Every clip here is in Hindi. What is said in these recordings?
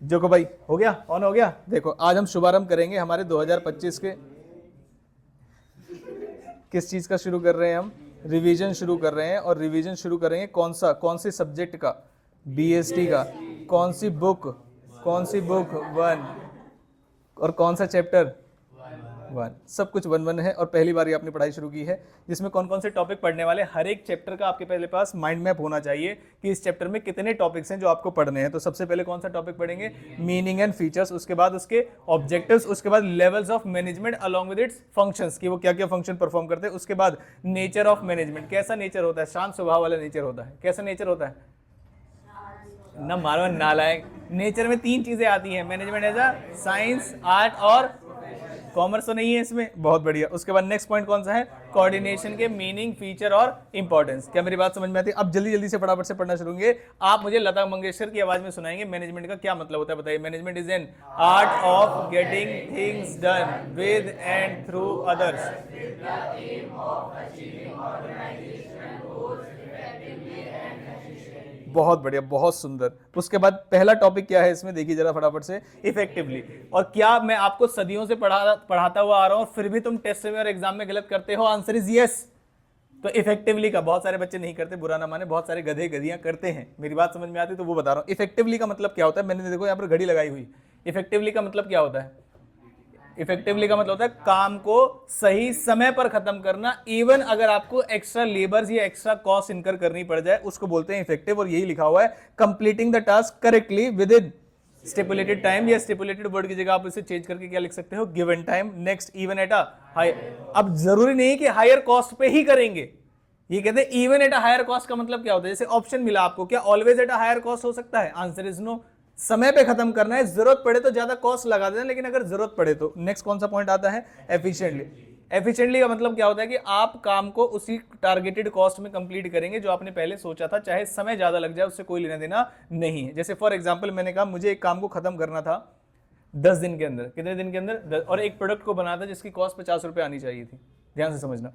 जोको भाई हो गया, ऑन हो गया। देखो आज हम शुभारंभ करेंगे हमारे 2025 के, किस चीज का शुरू कर रहे हैं हम, रिवीजन शुरू कर रहे हैं। और रिवीजन शुरू करेंगे कौन सी सब्जेक्ट का, बीएसटी का। कौन सी बुक 1 और कौन सा चैप्टर 1। सब कुछ 1 है और पहली बार ये आपने पढ़ाई शुरू की है, जिसमें कौन कौन से टॉपिक पढ़ने वाले, हर एक चैप्टर का आपके पहले पास माइंड मैप होना चाहिए कि इस चैप्टर में कितने टॉपिक्स हैं जो आपको पढ़ने हैं। तो सबसे पहले कौन सा टॉपिक पढ़ेंगे, मीनिंग एंड फीचर्स, उसके बाद उसके ऑब्जेक्टिव्स, उसके बाद levels of management along with its functions, कि वो क्या क्या फंक्शन परफॉर्म करते हैं। उसके बाद नेचर ऑफ मैनेजमेंट, कैसा नेचर होता है, शांत स्वभाव वाला नेचर होता है। कैसा नेचर होता है, ना मारो नालायक। नेचर में 3 चीजें आती हैं, management as a science, art और कॉमर्स तो नहीं है इसमें, बहुत बढ़िया। उसके बाद नेक्स्ट पॉइंट कौन सा है, कोऑर्डिनेशन के मीनिंग, फीचर और इंपॉर्टेंस। क्या मेरी बात समझ में आती है? अब जल्दी जल्दी से फटाफट से पढ़ना शुरू होंगे। आप मुझे लता मंगेशकर की आवाज में सुनाएंगे मैनेजमेंट का क्या मतलब होता है, बताइए। Management is an art of getting things done with and through others. बहुत बढ़िया, बहुत सुंदर। उसके बाद पहला टॉपिक क्या है इसमें, देखिए जरा फटाफट से, इफेक्टिवली। और क्या मैं आपको सदियों से पढ़ाता हुआ आ रहा हूं, फिर भी तुम टेस्ट में और एग्जाम में गलत करते हो? Answer is yes. तो इफेक्टिवली का बहुत सारे बच्चे नहीं करते, बुरा ना माने, बहुत सारे गधे गधियां करते हैं। मेरी बात समझ में आती तो वो बता रहा हूं। इफेक्टिवली का मतलब क्या होता है, मैंने देखो यहाँ पर घड़ी लगाई हुई। इफेक्टिवली का मतलब क्या होता है, इफेक्टिवली का मतलब होता है काम को सही समय पर खत्म करना, इवन अगर आपको एक्स्ट्रा लेबर्स या एक्स्ट्रा कॉस्ट इनकर करनी पड़ जाए, उसको बोलते हैं इफेक्टिव। और यही लिखा हुआ है, completing the task correctly with in stipulated time, या स्टिपुलेटेड वर्ड की जगह आप इसे चेंज करके क्या लिख सकते हो, given time. Next, even at a higher. अब जरूरी नहीं कि हायर कॉस्ट पे ही करेंगे, ये कहते हैं even at a higher cost का मतलब क्या होता है, जैसे ऑप्शन मिला आपको, क्या always at a higher cost हो सकता है? Answer is no. समय पे खत्म करना है, जरूरत पड़े तो ज्यादा कॉस्ट लगा देना, लेकिन अगर जरूरत पड़े तो। नेक्स्ट कौन सा पॉइंट आता है, एफिशिएंटली। एफिशिएंटली का मतलब क्या होता है कि आप काम को उसी टारगेटेड कॉस्ट में कंप्लीट करेंगे जो आपने पहले सोचा था, चाहे समय ज्यादा लग जाए, उससे कोई लेना देना नहीं है। जैसे फॉर एग्जांपल मैंने कहा मुझे एक काम को खत्म करना था 10 दिन के अंदर, कितने दिन के अंदर, और एक प्रोडक्ट को बनाना था जिसकी कॉस्ट 50 रुपए आनी चाहिए थी। ध्यान से समझना,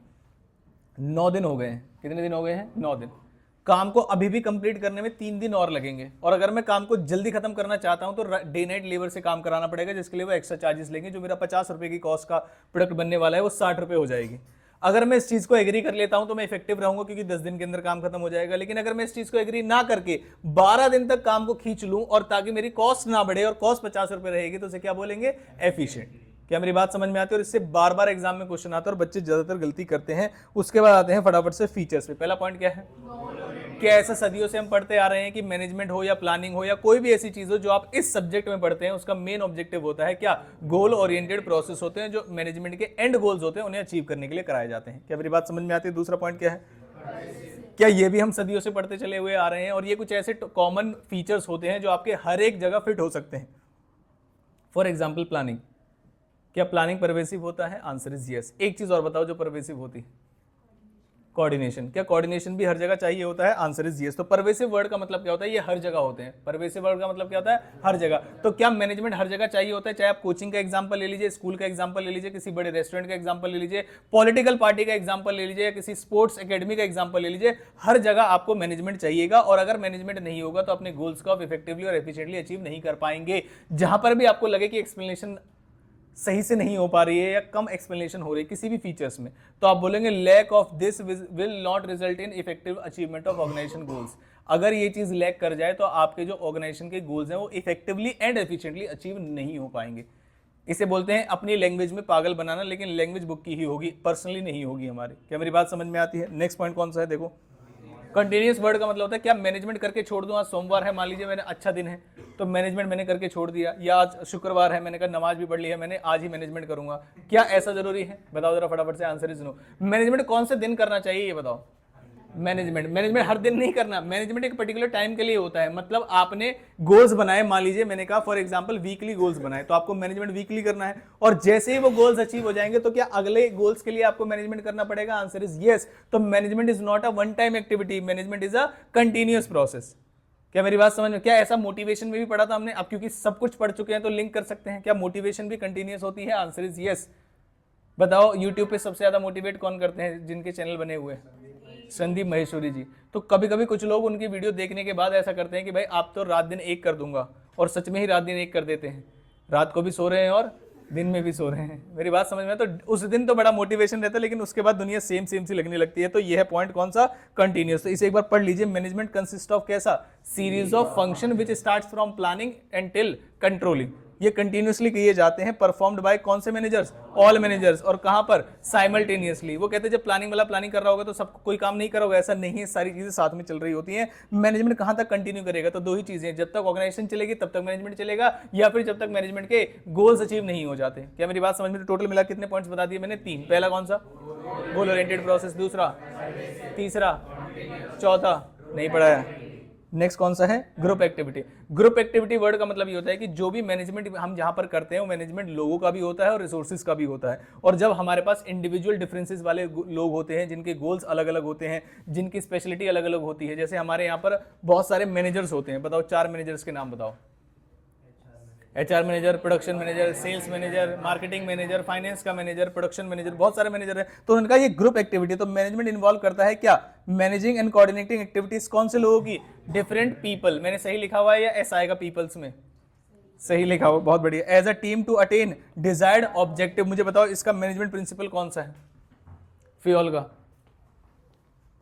9 दिन हो गए हैं। कितने दिन हो गए हैं, 9 दिन। काम को अभी भी कंप्लीट करने में 3 दिन और लगेंगे, और अगर मैं काम को जल्दी खत्म करना चाहता हूं तो डे नाइट लेबर से काम कराना पड़ेगा, जिसके लिए वो एक्स्ट्रा चार्जेस लेंगे। जो मेरा 50 रुपए की कॉस्ट का प्रोडक्ट बनने वाला है वो 60 रुपए हो जाएगी। अगर मैं इस चीज को एग्री कर लेता हूं तो मैं इफेक्टिव रहूंगा, क्योंकि 10 दिन के अंदर काम खत्म हो जाएगा। लेकिन अगर मैं इस चीज को एग्री ना करके 12 दिन तक काम को खींच लूं, और ताकि मेरी कॉस्ट ना बढ़े और कॉस्ट 50 रुपए रहेगी, तो उसे क्या बोलेंगे, एफिशिएंट। क्या मेरी बात समझ में आती है? और इससे बार बार एग्जाम में क्वेश्चन आता है और बच्चे ज्यादातर गलती करते हैं। उसके बाद आते हैं फटाफट से फीचर्स पे। पहला पॉइंट क्या है, क्या ऐसा सदियों से हम पढ़ते आ रहे हैं कि मैनेजमेंट हो या प्लानिंग हो या कोई भी ऐसी चीज हो जो आप इस सब्जेक्ट में पढ़ते हैं, उसका मेन ऑब्जेक्टिव होता है क्या, गोल ओरिएंटेड प्रोसेस होते हैं, जो मैनेजमेंट के एंड गोल्स होते हैं, उन्हें अचीव करने के लिए कराए जाते हैं। क्या मेरी बात समझ में आती है? दूसरा पॉइंट क्या है, क्या ये भी हम सदियों से पढ़ते चले हुए आ रहे हैं, और ये कुछ ऐसे कॉमन फीचर्स होते हैं जो आपके हर एक जगह फिट हो सकते हैं। For example planning. क्या प्लानिंग परवेसिव होता है? Answer is yes. एक चीज और बताओ जो परवेसिव होती है, कोऑर्डिनेशन। क्या कोऑर्डिनेशन भी हर जगह चाहिए होता है? Answer is yes. तो परवेसिव वर्ड का मतलब क्या होता है, ये हर जगह होते हैं। परवेसिव वर्ड का मतलब क्या होता है, हर जगह। तो क्या मैनेजमेंट हर जगह चाहिए होता है? चाहे आप कोचिंग का एग्जांपल ले लीजिए, स्कूल का एग्जांपल ले लीजिए, किसी बड़े रेस्टोरेंट का एग्जांपल ले लीजिए, पॉलिटिकल पार्टी का एग्जांपल ले लीजिए, या किसी स्पोर्ट्स एकेडमी का एग्जांपल ले लीजिए, हर जगह आपको मैनेजमेंट चाहिएगा। और अगर मैनेजमेंट नहीं होगा तो अपने गोल्स को आप इफेक्टिवली और एफिशिएंटली अचीव नहीं कर पाएंगे। जहां पर भी आपको लगे कि एक्सप्लेनेशन सही से नहीं हो पा रही है या कम एक्सप्लेनेशन हो रही है किसी भी फीचर्स में, तो आप बोलेंगे lack of this will not result in effective achievement of organisation goals. अगर ये चीज लैक कर जाए तो आपके जो ऑर्गेनाइजेशन के गोल्स हैं वो इफेक्टिवली एंड एफिशिएंटली अचीव नहीं हो पाएंगे। इसे बोलते हैं अपनी लैंग्वेज में पागल बनाना, लेकिन लैंग्वेज बुक की ही होगी, पर्सनली नहीं होगी हमारी। क्या मेरी बात समझ में आती है? नेक्स्ट पॉइंट कौन सा है, देखो कंटिन्यूस वर्ड का मतलब होता है क्या मैनेजमेंट करके छोड़ दूं। आज सोमवार है, मान लीजिए मैंने अच्छा दिन है तो मैनेजमेंट मैंने करके छोड़ दिया, या आज शुक्रवार है मैंने कहा नमाज भी पढ़ ली है मैंने, आज ही मैनेजमेंट करूंगा। क्या ऐसा जरूरी है? बताओ जरा फटाफट से। Answer is no. मैनेजमेंट कौन से दिन करना चाहिए ये बताओ। मैनेजमेंट हर दिन नहीं करना, मैनेजमेंट एक पर्टिकुलर टाइम के लिए होता है। मतलब आपने गोल्स बनाए, मान लीजिए मैंने कहा फॉर एग्जांपल वीकली गोल्स बनाए, तो आपको मैनेजमेंट वीकली करना है, और जैसे ही वो गोल्स अचीव हो जाएंगे तो क्या अगले गोल्स के लिए आपको मैनेजमेंट करना पड़ेगा? Answer is yes. तो management is not a one time activity, management is a continuous process. क्या मेरी बात समझ में? क्या ऐसा मोटिवेशन में भी पढ़ा था हमने? अब क्योंकि सब कुछ पढ़ चुके हैं तो लिंक कर सकते हैं, क्या मोटिवेशन भी कंटिन्यूअस होती है? Answer is yes. बताओ यूट्यूब पे सबसे ज्यादा मोटिवेट कौन करते हैं जिनके चैनल बने हुए हैं? संदीप महेश्वरी जी। तो कभी कभी कुछ लोग उनकी वीडियो देखने के बाद ऐसा करते हैं कि भाई आप तो रात दिन एक कर दूंगा, और सच में ही रात दिन एक कर देते हैं, रात को भी सो रहे हैं और दिन में भी सो रहे हैं। मेरी बात समझ में? तो उस दिन तो बड़ा मोटिवेशन रहता है, लेकिन उसके बाद दुनिया सेम सेम सी लगने लगती है। तो ये है पॉइंट कौन सा? कंटिन्यूअस। तो इसे एक बार पढ़ लीजिए। मैनेजमेंट कंसिस्ट ऑफ कैसा? Series of function which starts from planning and till controlling. ये कंटिन्यूअसली किए जाते हैं, परफॉर्म्ड बाय कौन से मैनेजर्स? All managers. और कहां पर? साइमल्टेनियसली। वो कहते हैं जब प्लानिंग वाला प्लानिंग कर रहा होगा तो सब कोई काम नहीं कर रहा होगा, ऐसा नहीं है, सारी चीजें साथ में चल रही होती हैं। मैनेजमेंट कहां तक कंटिन्यू करेगा? तो दो ही चीजें, जब तक ऑर्गेनाइजेशन चलेगी तब तक मैनेजमेंट चलेगा, या फिर जब तक मैनेजमेंट के गोल्स अचीव नहीं हो जाते। क्या मेरी बात समझ में? टोटल मिला कितने पॉइंट्स बता दिए मैंने? 3। पहला कौन सा? Goal oriented process. दूसरा, तीसरा, चौथा नहीं पढ़ाया। नेक्स्ट कौन सा है? Group activity. Group activity word का मतलब ये होता है कि जो भी मैनेजमेंट हम जहां पर करते हैं वो मैनेजमेंट लोगों का भी होता है और रिसोर्सेज का भी होता है। और जब हमारे पास इंडिविजुअल डिफरेंसेस वाले लोग होते हैं, जिनके गोल्स अलग अलग होते हैं, जिनकी स्पेशलिटी अलग अलग होती है, जैसे हमारे यहाँ पर बहुत सारे मैनेजर्स होते हैं। बताओ 4 मैनेजर्स के नाम बताओ। HR manager, production manager, sales manager, marketing manager, finance का मैनेजर, प्रोडक्शन मैनेजर, बहुत सारे मैनेजर है। तो उनका ये ग्रुप एक्टिविटी। तो मैनेजमेंट इन्वॉल्व करता है क्या? मैनेजिंग एंड कोऑर्डिनेटिंग एक्टिविटीज कौन से लोगों की? Different people. मैंने सही लिखा हुआ है या ऐसा आएगा पीपल्स में? सही लिखा हुआ, बहुत बढ़िया। As a team to attain desired objective. मुझे बताओ इसका मैनेजमेंट प्रिंसिपल कौन सा है? फियोल का।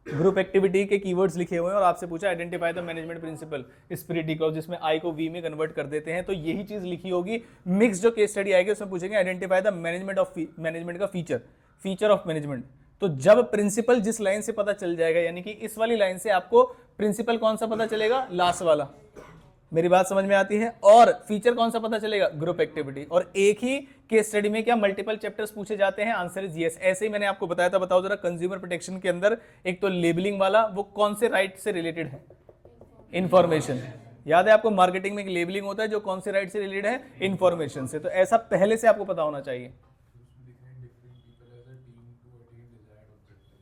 ग्रुप एक्टिविटी के कीवर्ड्स लिखे हुए हैं और आपसे पूछा identify the management principle spirit of, जिसमें आई को वी में कन्वर्ट कर देते हैं। तो यही चीज लिखी होगी। मिक्स जो केस स्टडी आएगी उसमें पूछेंगे आइडेंटिफाई द मैनेजमेंट का फीचर ऑफ मैनेजमेंट। तो जब प्रिंसिपल जिस लाइन से पता चल जाएगा, यानी कि इस वाली लाइन से आपको प्रिंसिपल कौन सा पता चलेगा? लास्ट वाला। मेरी बात समझ में आती है? और फीचर कौन सा पता चलेगा? Group activity. और एक ही केस स्टडी में क्या मल्टीपल चैप्टर्स पूछे जाते हैं? Answer is yes. ऐसे ही मैंने आपको बताया था। बताओ जरा, कंज्यूमर प्रोटेक्शन के अंदर एक तो लेबलिंग वाला, वो कौन से राइट से रिलेटेड है? इंफॉर्मेशन। याद है आपको? मार्केटिंग में एक लेबलिंग होता है जो कौन से राइट से रिलेटेड है? इंफॉर्मेशन से। तो ऐसा पहले से आपको पता होना चाहिए।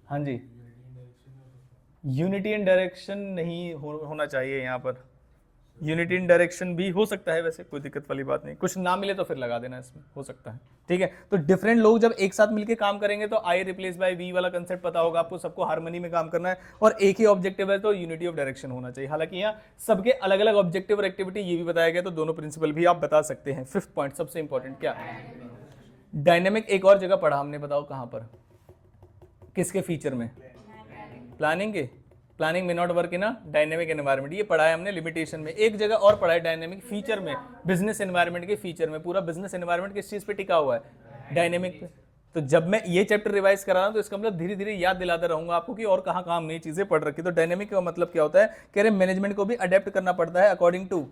हाँ जी, यूनिटी एंड डायरेक्शन नहीं होना चाहिए यहाँ पर। यूनिटी इन डायरेक्शन भी हो सकता है, वैसे कोई दिक्कत वाली बात नहीं। कुछ ना मिले तो फिर लगा देना, इसमें हो सकता है। ठीक है, तो डिफरेंट लोग जब एक साथ मिलकर काम करेंगे तो आई रिप्लेस बाय वी वाला कंसेप्ट पता होगा आपको। सबको हार्मनी में काम करना है और एक ही ऑब्जेक्टिव है, तो यूनिटी ऑफ डायरेक्शन होना चाहिए। हालांकि यहाँ सबके अलग अलग ऑब्जेक्टिव और एक्टिविटी ये भी बताया गया, तो दोनों प्रिंसिपल भी आप बता सकते हैं। 5th पॉइंट सबसे इंपॉर्टेंट क्या? डायनेमिक। एक और जगह पढ़ा हमने, बताओ कहां पर? किसके फीचर में? प्लानिंग के। प्लानिंग में not work in a dynamic environment, ये पढ़ा है हमने लिमिटेशन में। एक जगह और पढ़ा है डायनेमिक फीचर में, बिजनेस एनवायरनमेंट के फीचर में। पूरा बिजनेस एनवायरनमेंट किस चीज पे टिका हुआ है? डायनेमिक पे। तो जब मैं ये चैप्टर रिवाइज करा रहा हूं तो इसका मतलब धीरे धीरे याद दिलाता रहूंगा आपको कि और कहां कहां नई चीजें पढ़ रखी। तो डायनेमिक का मतलब क्या होता है? कह रहे मैनेजमेंट को भी अडेप्ट करना पड़ता है अकॉर्डिंग टू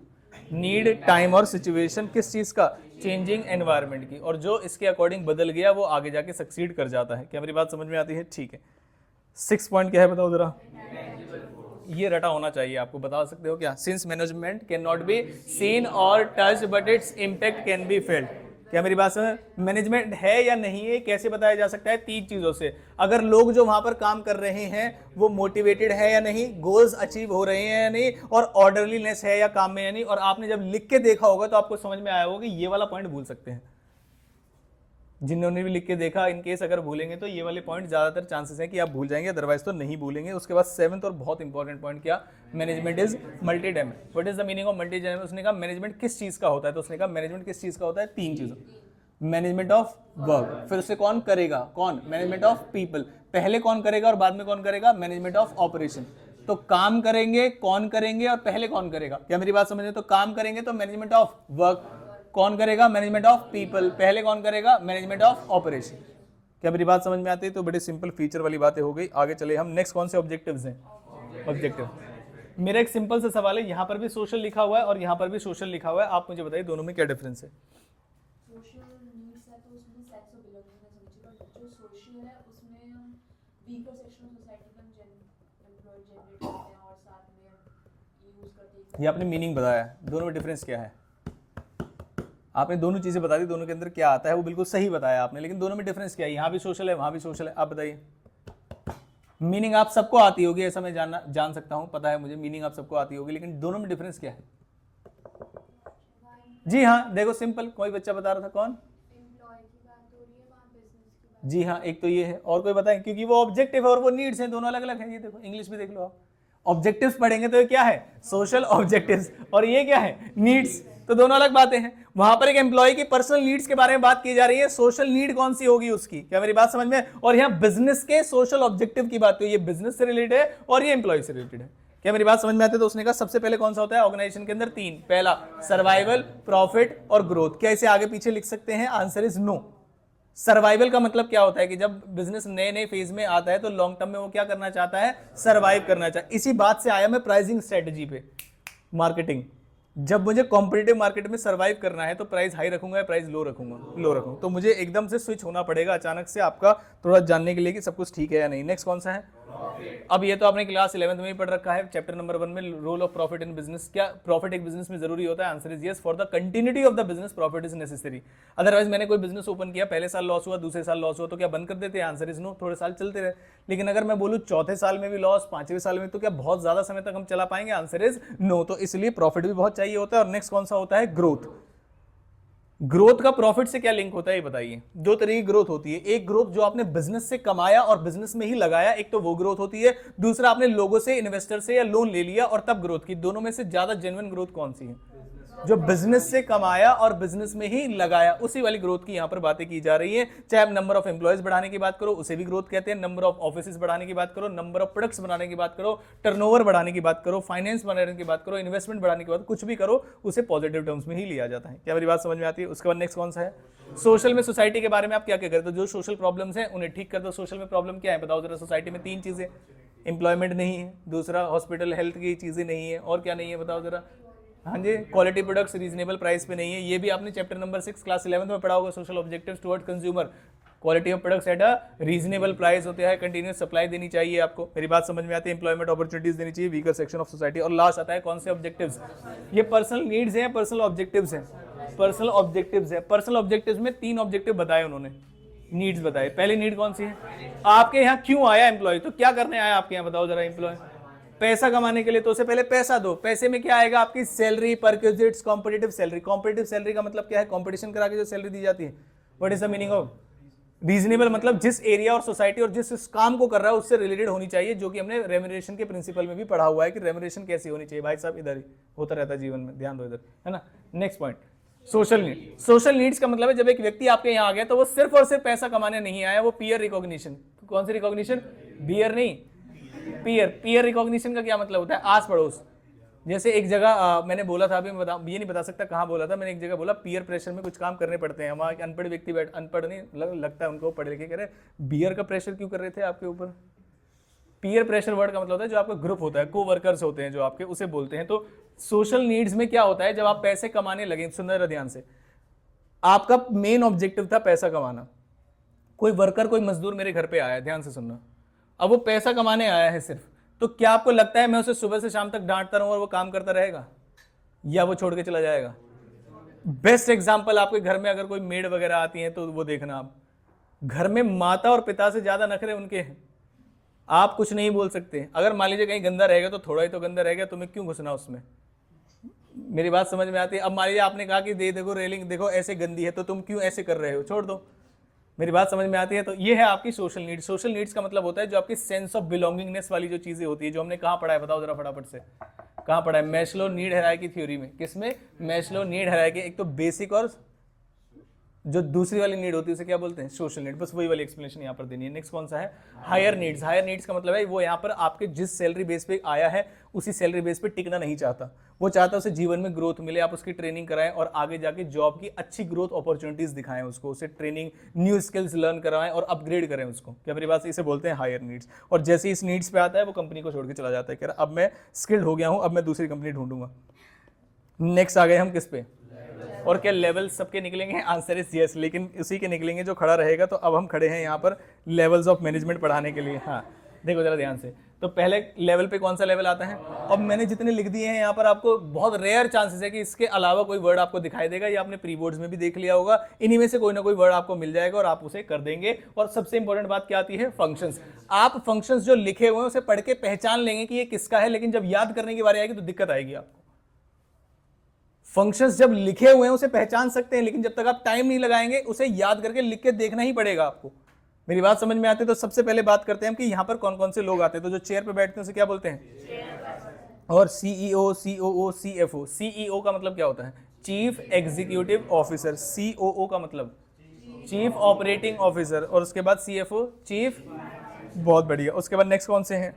नीड, टाइम और सिचुएशन। किस चीज का? चेंजिंग एनवायरनमेंट की। और जो इसके अकॉर्डिंग बदल गया वो आगे जाके सक्सीड कर जाता है। क्या मेरी बात समझ में आती है? ठीक है। 6th पॉइंट क्या है बताओ जरा? ये रटा होना चाहिए आपको। बता सकते हो क्या? Since management can not be seen और touch but its impact can be felt. क्या मेरी बात समझ? मैनेजमेंट है या नहीं है कैसे बताया जा सकता है? 3 चीजों से। अगर लोग जो वहां पर काम कर रहे हैं वो मोटिवेटेड है या नहीं, गोल्स अचीव हो रहे हैं या नहीं, और ऑर्डरलीनेस है या काम में या नहीं। और आपने जब लिख के देखा होगा तो आपको समझ में आया होगा कि ये वाला पॉइंट भूल सकते हैं। जिन्होंने भी लिख के देखा, इन केस अगर भूलेंगे तो ये वाले पॉइंट ज्यादातर चांसेस हैं कि आप भूल जाएंगे, अदरवाइज तो नहीं भूलेंगे। उसके बाद 7th और बहुत इंपॉर्टेंट पॉइंट क्या? Management is multi dimensional. What is the meaning of multi dimensional? उसने कहा मैनेजमेंट किस चीज का होता है? तो उसने कहा मैनेजमेंट किस चीज का होता है? 3 चीजों। मैनेजमेंट ऑफ वर्क, फिर उसे कौन करेगा? कौन? Management of people. पहले कौन करेगा और बाद में कौन करेगा? Management of operation. तो काम करेंगे, कौन करेंगे और पहले कौन करेगा? क्या मेरी बात समझ रहे? तो काम करेंगे तो मैनेजमेंट ऑफ वर्क, कौन करेगा? मैनेजमेंट ऑफ पीपल, पहले कौन करेगा? Management of operation. क्या मेरी बात समझ में आती है? तो बड़े सिंपल फीचर वाली बातें हो गई। आगे चले हम। नेक्स्ट कौन से ऑब्जेक्टिव्स हैं? ऑब्जेक्टिव। मेरा एक सिंपल सा सवाल है, यहाँ पर भी सोशल लिखा हुआ है और यहाँ पर भी सोशल लिखा हुआ है। आप मुझे बताइए दोनों में क्या डिफरेंस है? ये आपने मीनिंग बताया, दोनों में डिफरेंस क्या है? आपने दोनों चीजें बता दी, दोनों के अंदर क्या आता है वो बिल्कुल सही बताया आपने, लेकिन दोनों में डिफरेंस क्या है? यहाँ भी सोशल है, वहां भी सोशल है। आप बताइए। मीनिंग आप सबको आती होगी ऐसा मैं जान सकता हूँ, पता है मुझे मीनिंग आप सबको आती होगी, लेकिन दोनों में डिफरेंस क्या है? जी हाँ, देखो सिंपल। कोई बच्चा बता रहा था, कौन? जी हाँ, एक तो ये है। और कोई बताएं? क्योंकि वो ऑब्जेक्टिव है और वो नीड्स हैं, दोनों अलग अलग हैं। ये देखो इंग्लिश भी देख लो आप। ऑब्जेक्टिव्स पढ़ेंगे तो ये क्या है? Social objectives. और ये क्या है? नीड्स। तो दोनों अलग बातें हैं। वहां पर एक एम्प्लॉय की पर्सनल नीड्स के बारे में बात की जा रही है, सोशल नीड कौन सी होगी उसकी, क्या मेरी बात समझ में? और यहाँ बिजनेस के सोशल ऑब्जेक्टिव की बात हुई, ये बिजनेस से रिलेटेड है और ये एम्प्लॉय से रिलेटेड है। क्या मेरी बात समझ में आती है? तो उसने कहा सबसे पहले कौन सा होता है ऑर्गेनाइजेशन के अंदर? तीन। पहला सर्वाइवल, प्रॉफिट और ग्रोथ। क्या इसे आगे पीछे लिख सकते हैं? Answer is no. सर्वाइवल का मतलब क्या होता है कि जब बिजनेस नए नए फेज में आता है तो लॉन्ग टर्म में वो क्या करना चाहता है? सर्वाइव करना चाहता है। इसी बात से आया मैं प्राइसिंग स्ट्रेटजी पे, मार्केटिंग। जब मुझे कॉम्पिटिटिव मार्केट में सर्वाइव करना है तो प्राइस हाई रखूंगा या प्राइस लो रखूंगा? लो रखूंगा। तो मुझे एकदम से स्विच होना पड़ेगा अचानक से, आपका थोड़ा जानने के लिए कि सब कुछ ठीक है या नहीं। नेक्स्ट कौन सा है? अब ये तो आपने क्लास 11th में ही पढ़ रखा है, चैप्टर नंबर 1 में, role of profit in business. क्या प्रॉफिट एक बिजनेस में जरूरी होता है? Answer is yes. For the continuity of the business profit is necessary. Otherwise मैंने कोई बिजनेस ओपन किया, पहले साल लॉस हुआ, दूसरे साल लॉस हुआ, तो क्या बंद कर देते हैं? आंसर इज नो, थोड़े साल चलते रहे। लेकिन अगर मैं बोलूं चौथे साल में भी लॉस, पांचवें साल में, तो क्या बहुत ज्यादा समय तक हम चला पाएंगे? Answer is no. तो इसलिए प्रॉफिट भी बहुत चाहिए होता है। और नेक्स्ट कौन सा होता है? ग्रोथ। ग्रोथ का प्रॉफिट से क्या लिंक होता है ये बताइए? दो तरह की ग्रोथ होती है। एक ग्रोथ जो आपने बिजनेस से कमाया और बिजनेस में ही लगाया, एक तो वो ग्रोथ होती है। दूसरा आपने लोगों से, इन्वेस्टर से या लोन ले लिया और तब ग्रोथ की। दोनों में से ज्यादा जेन्युइन ग्रोथ कौन सी है? जो बिजनेस से कमाया और बिजनेस में ही लगाया, उसी वाली ग्रोथ की यहां पर बातें की जा रही है। चाहे आप नंबर ऑफ एम्प्लॉयज बढ़ाने की बात करो, उसे भी ग्रोथ कहते हैं। नंबर ऑफ ऑफिसेज बढ़ाने की बात करो, नंबर ऑफ प्रोडक्ट्स बढ़ाने की बात करो, टर्नओवर बढ़ाने की बात करो, फाइनेंस बढ़ाने की बात करो, इन्वेस्टमेंट बढ़ाने की बात, कुछ भी करो उसे पॉजिटिव टर्म्स में ही लिया जाता है। क्या मेरी बात समझ में आती है? उसके बाद नेक्स्ट कौन सा है? सोशल में, सोसाइटी के बारे में आप क्या क्या करते हो? जो सोशल प्रॉब्लम्स हैं उन्हें ठीक कर दो। सोशल में प्रॉब्लम क्या है बताओ जरा? सोसाइटी में तीन चीजें, एम्प्लॉयमेंट नहीं है, दूसरा हॉस्पिटल हेल्थ की चीजें नहीं है, और क्या नहीं है बताओ जरा? हाँ जी, क्वालिटी प्रोडक्ट्स रीजनेबल प्राइस पे नहीं है। ये भी आपने चैप्टर नंबर 6 क्लास 11th में पढ़ा होगा, social objectives toward consumer. Quality of products at a reasonable price होते हैं, कंटिन्यूस सप्लाई देनी चाहिए आपको। मेरी बात समझ में आती है? एम्प्लॉयमेंट अपॉर्चुनिटीज देनी चाहिए, वीकर सेक्शन ऑफ सोसाइटी। और लास्ट आता है कौन से ऑब्जेक्टिव्स? ये पर्सनल नीड्स हैं, पर्सनल ऑब्जेक्टिव्स हैं। पर्सनल ऑब्जेक्टिव्स है। पर्सनल ऑब्जेक्टिव्स में 3 ऑब्जेक्टिव बताए उन्होंने, नीड्स बताए। पहली नीड कौन सी है? आपके यहाँ क्यों आया एम्प्लॉय? तो क्या करने आया आपके यहाँ बताओ जरा? एम्प्लॉय पैसा कमाने के लिए, तो उसे पहले पैसा दो। पैसे में क्या आएगा? आपकी salary, perquisites, competitive salary. Competitive salary का मतलब क्या है? कॉम्पिटिशन करा के जो सैलरी दी जाती है। What is the meaning of reasonable? मतलब जिस एरिया और सोसाइटी और जिस काम को कर रहा है उससे रिलेटेड होनी चाहिए, जो कि हमने रेम्यूनरेशन के प्रिंसिपल में भी पढ़ा हुआ है कि रेम्यूनरेशन कैसी होनी चाहिए। भाई साहब इधर ही होता रहता है जीवन में, ध्यान दो इधर, है ना। Next point, social need. Social needs का मतलब है जब एक व्यक्ति आपके यहाँ आ गया तो वो सिर्फ और सिर्फ पैसा कमाने नहीं आया, वो पीयर रिकॉग्निशन। कौन सी रिकॉग्निशन? बियर नहीं, पीयर। पीयर रिकॉग्निशन का क्या मतलब होता है? आस पड़ोस। जैसे एक जगह मैंने बोला था, अभी मैं ये नहीं बता सकता कहाँ बोला था, मैंने एक जगह बोला पीयर प्रेशर में कुछ काम करने पड़ते हैं। वहाँ अनपढ़ व्यक्ति बैठ, अनपढ़ नहीं लगता है उनको, पढ़े लिखे, कह रहे बियर का प्रेशर क्यों कर रहे थे आपके ऊपर? पीयर प्रेशर वर्ड का मतलब होता है जो आपका ग्रुप होता है, को वर्कर्स होते हैं जो आपके, उसे बोलते हैं। तो सोशल नीड्स में क्या होता है? जब आप पैसे कमाने लगे, सुन रहे ध्यान से, आपका मेन ऑब्जेक्टिव था पैसा कमाना। कोई वर्कर, कोई मजदूर मेरे घर पे आया, ध्यान से सुनना। अब वो पैसा कमाने आया है सिर्फ, तो क्या आपको लगता है मैं उसे सुबह से शाम तक डांटता रहूं और वो काम करता रहेगा, या वो छोड़ के चला जाएगा? बेस्ट एग्जांपल, आपके घर में अगर कोई मेड वगैरह आती है तो वो देखना, आप घर में माता और पिता से ज्यादा नखरे उनके हैं। आप कुछ नहीं बोल सकते। अगर मान लीजिए कहीं गंदा रहेगा तो थोड़ा ही तो गंदा रहेगा, तुम्हें क्यों घुसना उसमें? मेरी बात समझ में आती है? अब मान लीजिए आपने कहा कि देखो रेलिंग देखो ऐसे गंदी है, तो तुम क्यों ऐसे कर रहे हो, छोड़ दो। मेरी बात समझ में आती है? तो ये है आपकी सोशल नीड्स। सोशल नीड्स का मतलब होता है जो आपकी सेंस ऑफ बिलोंगिंगनेस वाली जो चीजें होती है, जो हमने कहाँ पढ़ा है बताओ जरा फटाफट से? कहाँ पढ़ा है? मैस्लो नीड हायरार्की थ्योरी में। किसमें? Maslow need hierarchy. एक तो बेसिक और जो दूसरी वाली नीड होती है उसे क्या बोलते हैं? Social need. बस वही वाली एक्सप्लेनेशन यहाँ पर देनी है। नेक्स्ट कौन सा है? Higher needs. हायर नीड्स का मतलब है वो यहाँ पर आपके जिस सैलरी बेस पे आया है उसी सैलरी बेस पे टिकना नहीं चाहता, वो चाहता है उसे जीवन में ग्रोथ मिले, आप उसकी ट्रेनिंग कराएं और आगे जाके जॉब की अच्छी ग्रोथ अपॉर्चुनिटीज दिखाएं उसको, उसे ट्रेनिंग, न्यू स्किल्स लर्न कराएं और अपग्रेड करें उसको। क्या मेरी बात? इसे बोलते हैं हायर नीड्स। और जैसे इस नीड्स पे आता है वो कंपनी को छोड़ के चला जाता है, कह रहा अब मैं स्किल्ड हो गया हूँ, अब मैं दूसरी कंपनी ढूंढूंगा। नेक्स्ट आ गए हम किस पे? और क्या लेवल सबके निकलेंगे? आंसर इज यस, लेकिन उसी के निकलेंगे जो खड़ा रहेगा। तो अब हम खड़े हैं यहाँ पर लेवल्स ऑफ मैनेजमेंट पढ़ाने के लिए। हाँ देखो जरा ध्यान से, तो पहले लेवल पे कौन सा लेवल आता है? अब मैंने जितने लिख दिए हैं यहाँ पर, आपको बहुत रेयर चांसेस है कि इसके अलावा कोई वर्ड आपको दिखाई देगा, या आपने प्री बोर्ड्स में भी देख लिया होगा। इन्हीं में से कोई ना कोई वर्ड आपको मिल जाएगा और आप उसे कर देंगे। और सबसे इंपॉर्टेंट बात क्या आती है? फंक्शंस। आप फंक्शंस जो लिखे हुए हैं उसे पढ़ के पहचान लेंगे कि ये किसका है, लेकिन जब याद करने की बारी आएगी तो दिक्कत आएगी आपको। फंक्शंस जब लिखे हुए हैं उसे पहचान सकते हैं, लेकिन जब तक आप टाइम नहीं लगाएंगे उसे याद करके लिख के देखना ही पड़ेगा आपको। मेरी बात समझ में आती है? तो सबसे पहले बात करते हैं कि यहाँ पर कौन कौन से लोग आते हैं। तो जो चेयर पे बैठते हैं उसे क्या बोलते हैं? और सीईओ, सीओओ, सीएफओ। सीईओ का मतलब क्या होता है? चीफ एग्जीक्यूटिव ऑफिसर, COO का मतलब चीफ ऑपरेटिंग ऑफिसर, और उसके बाद CFO चीफ, बहुत बढ़िया। उसके बाद नेक्स्ट कौन से हैं?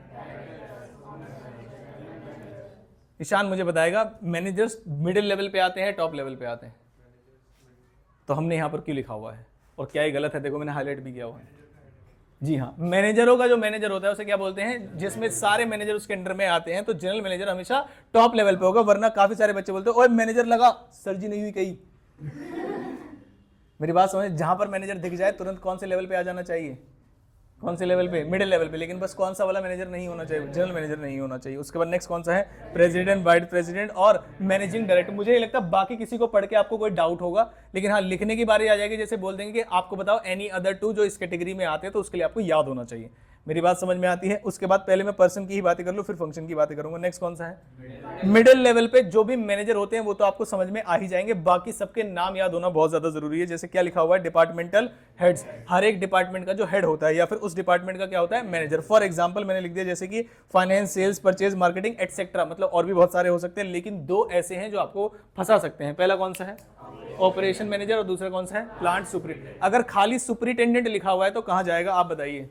ईशान मुझे बताएगा मैनेजर्स मिडिल लेवल पे आते हैं टॉप लेवल पे आते हैं? तो हमने यहाँ पर क्यों लिखा हुआ है और क्या ये गलत है? देखो मैंने हाईलाइट भी किया हुआ है। जी हाँ, मैनेजरों का जो मैनेजर होता है उसे क्या बोलते हैं? जिसमें सारे मैनेजर उसके अंडर में आते हैं, तो जनरल मैनेजर हमेशा टॉप लेवल पे होगा। वरना काफी सारे बच्चे बोलते हैं ओए मैनेजर लगा, सर जी नहीं हुई कहीं। मेरी बात समझ, जहां पर मैनेजर दिख जाए तुरंत कौन से लेवल पे आ जाना चाहिए? कौन से लेवल पे? मिडिल लेवल पे। लेकिन बस कौन सा वाला मैनेजर नहीं होना चाहिए? जनरल मैनेजर नहीं होना चाहिए। उसके बाद नेक्स्ट कौन सा है? प्रेसिडेंट, वाइस प्रेसिडेंट और मैनेजिंग डायरेक्टर। मुझे नहीं लगता बाकी किसी को पढ़ के आपको कोई डाउट होगा, लेकिन हाँ लिखने की बारी आ जाएगी, जैसे बोल देंगे कि आपको बताओ एनी अदर टू जो इस कैटेगरी में आते हैं, तो उसके लिए आपको याद होना चाहिए। मेरी बात समझ में आती है? उसके बाद पहले मैं पर्सन की ही बातें कर लूं, फिर फंक्शन की बातें करूंगा। नेक्स्ट कौन सा है? मिडिल लेवल पे जो भी मैनेजर होते हैं वो तो आपको समझ में आ ही जाएंगे, बाकी सबके नाम याद होना बहुत ज्यादा जरूरी है। जैसे क्या लिखा हुआ है? Departmental heads. हर एक डिपार्टमेंट का जो हेड होता है या फिर उस डिपार्टमेंट का क्या होता है? मैनेजर। फॉर एग्जाम्पल मैंने लिख दिया जैसे कि finance, sales, purchase, marketing etcetera, मतलब और भी बहुत सारे हो सकते हैं, लेकिन दो ऐसे हैं जो आपको फंसा सकते हैं। पहला कौन सा है? ऑपरेशन मैनेजर, और दूसरा कौन सा है? प्लांट सुपरी। अगर खाली सुपरिटेंडेंट लिखा हुआ है तो कहां जाएगा आप बताइए?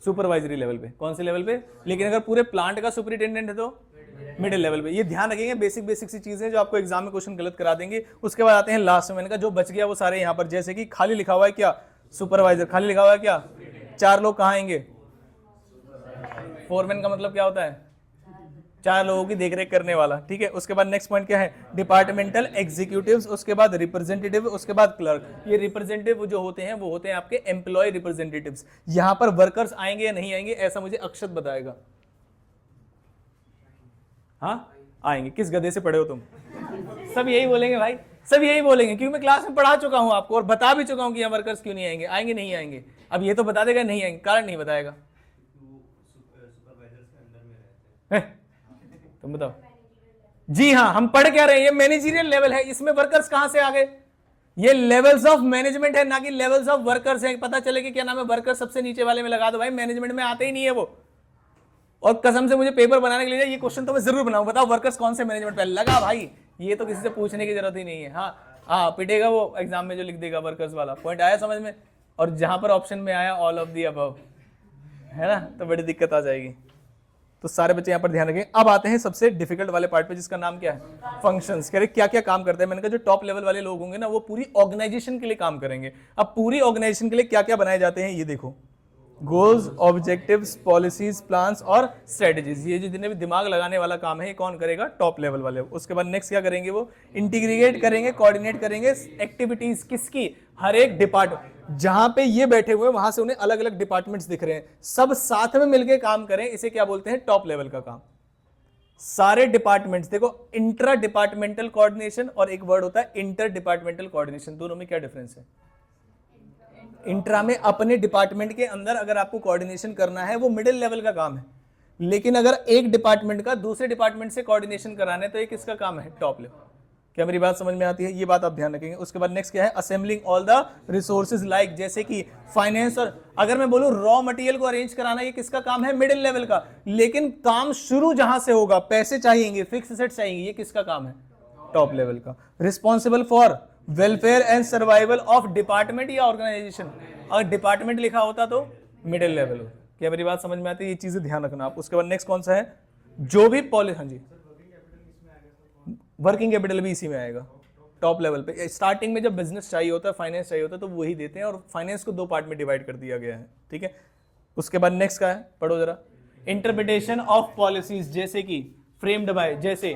सुपरवाइजरी लेवल पे। कौन से लेवल पे? लेकिन अगर पूरे प्लांट का सुपरिटेंडेंट है तो मिडिल लेवल पे। ये ध्यान रखेंगे, बेसिक बेसिक सी चीजें जो आपको एग्जाम में क्वेश्चन गलत करा देंगे। उसके बाद आते हैं लास्ट में, मैंने कहा जो बच गया वो सारे यहाँ पर, जैसे कि खाली लिखा हुआ है क्या? सुपरवाइजर। खाली लिखा हुआ है क्या? 4 लोग कहाँ आएंगे? फोरमैन का मतलब क्या होता है? 4 लोगों की देखरेख करने वाला। ठीक है। उसके बाद नेक्स्ट पॉइंट क्या है? डिपार्टमेंटल एग्जीक्यूटिव्स, उसके बाद रिप्रेजेंटेटिव, उसके बाद क्लर्क। ये रिप्रेजेंटेटिव जो होते हैं वो होते हैं आपके एम्प्लॉय रिप्रेजेंटेटिव्स। यहां पर वर्कर्स आएंगे या नहीं आएंगे ऐसा मुझे अक्षत बताएगा। हाँ आएंगे। किस गधे से पढ़े हो तुम? सब यही बोलेंगे भाई, सब यही बोलेंगे, क्योंकि मैं क्लास में पढ़ा चुका हूं आपको और बता भी चुका हूं कि यहाँ वर्कर्स क्यों नहीं आएंगे। आएंगे नहीं आएंगे? अब ये तो बता देगा नहीं आएंगे, कारण नहीं बताएगा। तुम बताओ। जी हाँ, हम पढ़ क्या रहे हैं? ये मैनेजरियल लेवल है, इसमें वर्कर्स कहां से आ गए? ये लेवल्स ऑफ मैनेजमेंट है, ना कि लेवल्स ऑफ वर्कर्स है। पता चले कि क्या नाम है, वर्कर सबसे नीचे वाले में लगा दो भाई, मैनेजमेंट में आते ही नहीं है वो। और कसम से मुझे पेपर बनाने के लिए ये क्वेश्चन तो मैं जरूर बनाऊं, बताओ वर्कर्स कौन से मैनेजमेंट पे लगा भाई। ये तो किसी से पूछने की जरूरत ही नहीं है। हाँ पिटेगा वो एग्जाम में जो लिख देगा वर्कर्स वाला। पॉइंट आया समझ में? और जहां पर ऑप्शन में आया ऑल ऑफ दी अबव, है ना, तो बड़ी दिक्कत आ जाएगी। तो सारे बच्चे यहाँ पर ध्यान रखें। अब आते हैं सबसे डिफिकल्ट वाले पार्ट पे, जिसका नाम क्या है? फंक्शंस। कह रहे क्या क्या काम करते हैं? मैंने कहा जो टॉप लेवल वाले लोग होंगे ना वो पूरी ऑर्गेनाइजेशन के लिए काम करेंगे। अब पूरी ऑर्गेनाइजेशन के लिए क्या क्या बनाए जाते हैं ये देखो। गोल्स, ऑब्जेक्टिव्स, पॉलिसीज, प्लान्स और स्ट्रेटजीज। ये जो जितने भी दिमाग लगाने वाला काम है ये कौन करेगा? टॉप लेवल वाले। उसके बाद नेक्स्ट क्या करेंगे? वो इंटीग्रेट करेंगे, कोऑर्डिनेट करेंगे एक्टिविटीज किसकी? हर एक डिपार्टमेंट। जहां पे ये बैठे हुए वहां से उन्हें अलग अलग डिपार्टमेंट्स दिख रहे हैं, सब साथ में मिलकर काम करें, इसे क्या बोलते हैं? टॉप लेवल का काम। सारे डिपार्टमेंट्स देखो, इंट्रा डिपार्टमेंटल कोऑर्डिनेशन और एक वर्ड होता है इंटर डिपार्टमेंटल कोऑर्डिनेशन। दोनों में क्या डिफरेंस है? इंट्रा में अपने डिपार्टमेंट के अंदर अगर आपको कोऑर्डिनेशन करना है वो मिडिल लेवल का काम है, लेकिन अगर एक डिपार्टमेंट का दूसरे डिपार्टमेंट से कोऑर्डिनेशन कराना है तो ये किसका काम है? Top level. क्या मेरी बात समझ में आती है? ये बात आप ध्यान रखेंगे। उसके बाद नेक्स्ट क्या है? Assembling all the resources, like जैसे कि फाइनेंस, और अगर मैं बोलूं रॉ मटेरियल को अरेंज कराना, ये किसका काम है? मिडिल लेवल का। लेकिन काम शुरू जहां से होगा, पैसे चाहिए, फिक्स एसेट चाहिए, ये किसका काम है? टॉप लेवल का। Responsible for welfare and survival of department या ऑर्गेनाइजेशन, अगर डिपार्टमेंट लिखा होता तो मिडिल लेवल हो। क्या मेरी बात समझ में आती है? ये चीजें ध्यान रखना आप। उसके बाद नेक्स्ट कौन सा है? जो भी पॉलिसी, हाँ जी, वर्किंग कैपिटल भी इसी में आएगा, टॉप लेवल पे। स्टार्टिंग में जब बिजनेस चाहिए होता है, फाइनेंस चाहिए होता है, तो वही देते हैं, और फाइनेंस को 2 पार्ट में डिवाइड कर दिया गया है। ठीक है। उसके बाद नेक्स्ट का है, पढ़ो जरा। इंटरप्रिटेशन ऑफ पॉलिसीज, जैसे कि फ्रेम्ड बाय, जैसे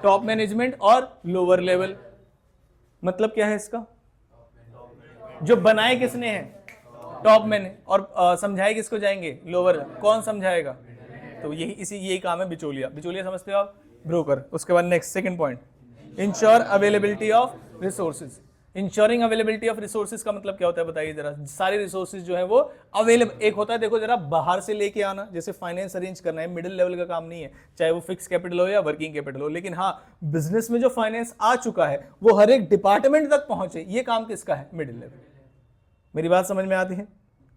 टॉप मैनेजमेंट और लोअर लेवल। मतलब क्या है इसका? जो बनाए किसने है? टॉप मैंने, और समझाए किसको जाएंगे? लोअर। कौन समझाएगा? तो यही काम है बिचौलिया। बिचौलिया समझते हो आप? ब्रोकर। उसके बाद next second point, ensure availability of resources. Ensuring availability of resources का मतलब क्या होता है बताइए जरा? सारे रिसोर्सेज जो है वो अवेलेबल। एक होता है देखो जरा बाहर से लेके आना, जैसे फाइनेंस अरेंज करना है, मिडिल लेवल का काम नहीं है, चाहे वो फिक्स कैपिटल हो या वर्किंग कैपिटल हो। लेकिन हाँ, बिजनेस में जो फाइनेंस आ चुका है वो हर एक डिपार्टमेंट तक पहुंचे, ये काम किसका है? Middle level. मेरी बात समझ में आती है?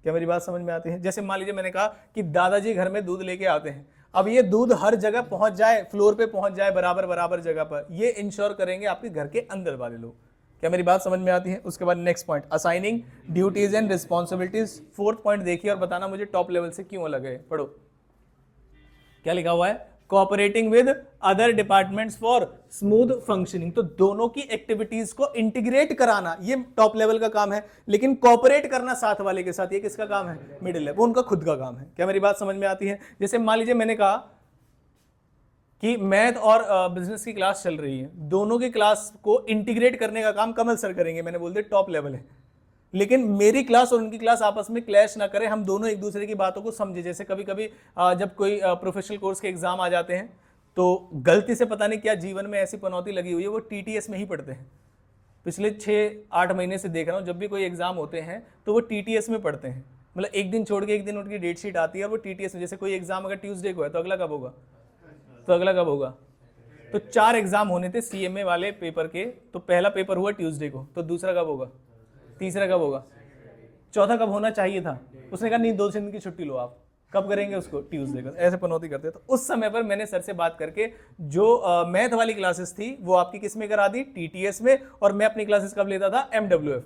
क्या मेरी बात समझ में आती है? जैसे मान लीजिए मैंने कहा कि दादाजी घर में दूध लेके आते हैं, अब ये दूध हर जगह पहुंच जाए, फ्लोर पे पहुंच जाए बराबर बराबर जगह पर, ये इंश्योर करेंगे आपके घर के अंदर वाले लोग। क्या मेरी बात समझ में आती है? उसके बाद next point, assigning duties and responsibilities. Fourth point देखिए और बताना मुझे टॉप लेवल से क्यों अलग है। पढ़ो क्या लिखा हुआ है, cooperating with other departments for smooth functioning. तो दोनों की एक्टिविटीज को इंटीग्रेट कराना ये टॉप लेवल का काम है, लेकिन कोऑपरेट करना साथ वाले के साथ ये किसका काम है? मिडिल लेवल, वो उनका खुद का काम है। क्या मेरी बात समझ में आती है? जैसे मान लीजिए मैंने कहा कि मैथ और बिजनेस की क्लास चल रही है, दोनों की क्लास को इंटीग्रेट करने का काम कमल सर करेंगे, मैंने बोल दिया टॉप लेवल है, लेकिन मेरी क्लास और उनकी क्लास आपस में क्लैश ना करे, हम दोनों एक दूसरे की बातों को समझे। जैसे कभी कभी जब कोई प्रोफेशनल कोर्स के एग्जाम आ जाते हैं तो गलती से पता नहीं क्या जीवन में ऐसी पनौती लगी हुई है, वो टीटीएस में ही पढ़ते हैं। पिछले 6-8 महीने से देख रहा हूँ, जब भी कोई एग्जाम होते हैं तो वो टीटीएस में पढ़ते हैं। मतलब एक दिन छोड़ के एक दिन उनकी डेट शीट आती है और वो टीटीएस में, जैसे कोई एग्जाम अगर ट्यूसडे को है तो अगला कब होगा, तो अगला कब होगा। तो 4 एग्जाम होने थे सीएमए वाले पेपर के, तो पहला पेपर हुआ ट्यूसडे को, तो दूसरा कब होगा, तीसरा कब होगा, चौथा कब होना चाहिए था। उसने कहा नहीं 2 दिन की छुट्टी लो आप, कब करेंगे उसको, ट्यूसडे को। ऐसे पनौती करते। तो उस समय पर मैंने सर से बात करके जो मैथ वाली क्लासेस थी वो आपकी किस में करा दी, टीटीएस में, और मैं अपनी क्लासेस कब लेता था, एमडब्ल्यूएफ।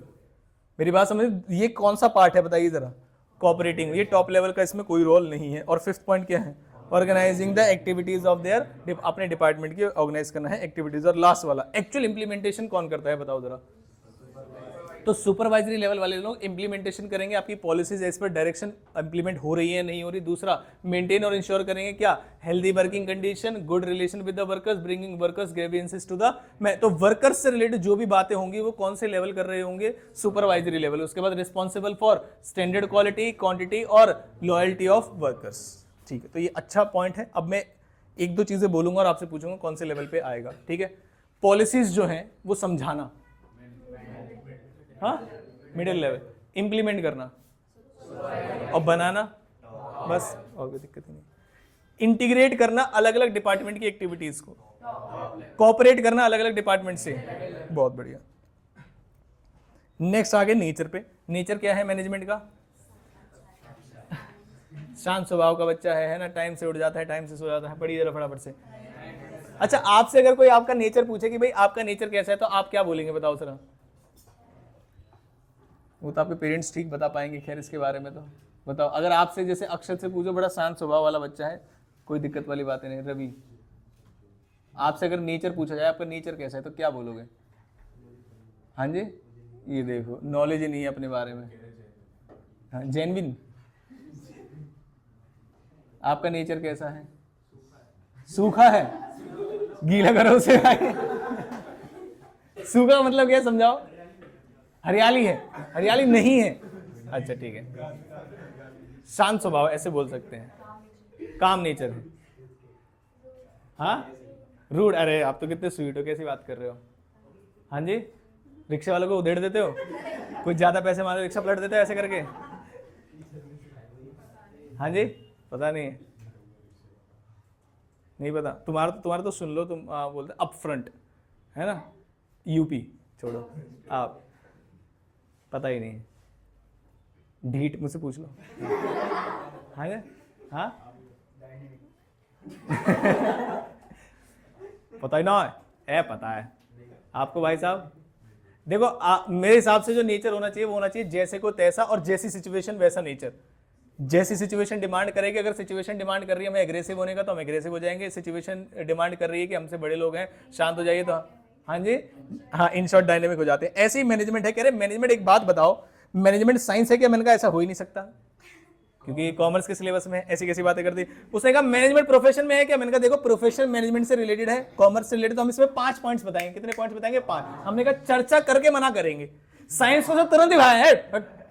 मेरी बात समझ, ये कौन सा पार्ट है बताइए जरा, कोऑपरेटिंग। ये टॉप लेवल का इसमें कोई रोल नहीं है। और फिफ्थ पॉइंट क्या है, organising the activities of their, अपने डिपार्टमेंट की ऑर्गेनाइज करना है एक्टिविटीज। और लास्ट वाला, एक्चुअल इंप्लीमेंटेशन कौन करता है बताओ जरा। तो सुपरवाइजरी लेवल वाले लोग इंप्लीमेंटेशन करेंगे, आपकी policies as per direction implement हो रही है नहीं हो रही। दूसरा, मेंटेन और इंश्योर करेंगे क्या, healthy working condition, good relation with the workers, bringing workers grievances to the मैं। तो वर्कर्स से रिलेटेड जो भी बातें होंगी वो कौन से लेवल कर रहे होंगे, सुपरवाइजरी लेवल। उसके बाद responsible for standard quality, quantity और लॉयल्टी ऑफ वर्कर्स। ठीक है, तो ये अच्छा पॉइंट है। अब मैं 1-2 चीजें बोलूंगा और आपसे पूछूंगा कौन से लेवल पे आएगा। ठीक है, पॉलिसीज जो हैं वो समझाना, हाँ मिडिल लेवल, इंप्लीमेंट करना और बनाना, बस और कोई दिक्कत नहीं। इंटीग्रेट करना अलग अलग डिपार्टमेंट की एक्टिविटीज को, कोऑपरेट करना अलग अलग डिपार्टमेंट से, बहुत बढ़िया। नेक्स्ट आगे नेचर पे। नेचर क्या है मैनेजमेंट का, शांत स्वभाव का बच्चा है ना, टाइम से उठ जाता है, टाइम से सो जाता है। पढ़िए जरा फटाफट से। अच्छा, आपसे अगर कोई आपका नेचर पूछे कि भाई आपका नेचर कैसा है, तो आप क्या बोलेंगे बताओ जरा। वो तो आपके पेरेंट्स ठीक बता पाएंगे, खैर इसके बारे में तो बताओ। अगर आपसे जैसे अक्षर से पूछो, बड़ा शांत स्वभाव वाला बच्चा है, कोई दिक्कत वाली बातें नहीं। रवि, आपसे अगर नेचर पूछा जाए आपका नेचर कैसा है तो क्या बोलोगे? हाँ जी, ये देखो नॉलेज ही नहीं है अपने बारे में। हाँ, जेनविन, आपका नेचर कैसा है? सूखा है, गीला करो उसे भाई। सूखा मतलब क्या समझाओ? हरियाली है, हरियाली नहीं है। अच्छा ठीक है, शांत स्वभाव ऐसे बोल सकते हैं, काम नेचर है। हाँ, रूड, अरे आप तो कितने स्वीट हो, कैसी बात कर रहे हो। हाँ जी, रिक्शे वालों को उधेड़ देते हो, कुछ ज्यादा पैसे मांगे रिक्शा पलट देते हो ऐसे करके। हाँ जी, पता नहीं है, नहीं पता। तुम्हारा तो सुन लो, तुम बोलते अप फ्रंट है ना, यूपी छोड़ो, आप पता ही नहीं, ढीठ मुझसे पूछ लो। हाँ जी, हाँ पता ही ना है, पता है आपको भाई साहब। देखो मेरे हिसाब से जो नेचर होना चाहिए वो होना चाहिए जैसे को तैसा, और जैसी सिचुएशन वैसा नेचर। जैसी सिचुएशन डिमांड करेगी, अगर सिचुएशन डिमांड कर रही है हमें एग्रेसिव होने का तो हम एग्रेसिव हो जाएंगे। सिचुएशन डिमांड कर रही है कि हमसे बड़े लोग हैं, शांत हो जाइए, तो हाँ जी, हाँ इन शॉर्ट डायनेमिक हो जाते हैं। ऐसे ही मैनेजमेंट है। कह रहे मैनेजमेंट, एक बात बताओ, मैनेजमेंट साइंस है क्या? मैंने कहा ऐसा हो ही नहीं सकता, क्योंकि कॉमर्स के सिलेबस में ऐसी कैसी बातें कर दी। उसने कहा मैनेजमेंट प्रोफेशन में है क्या? मैंने कहा देखो प्रोफेशन मैनेजमेंट से रिलेटेड है, कॉमर्स से रिलेटेड, तो हम इसमें 5 पॉइंट्स बताएंगे। कितने पॉइंट्स बताएंगे? 5। हमने कहा चर्चा करके मना करेंगे, साइंस को तो तुरंत ही भाई है।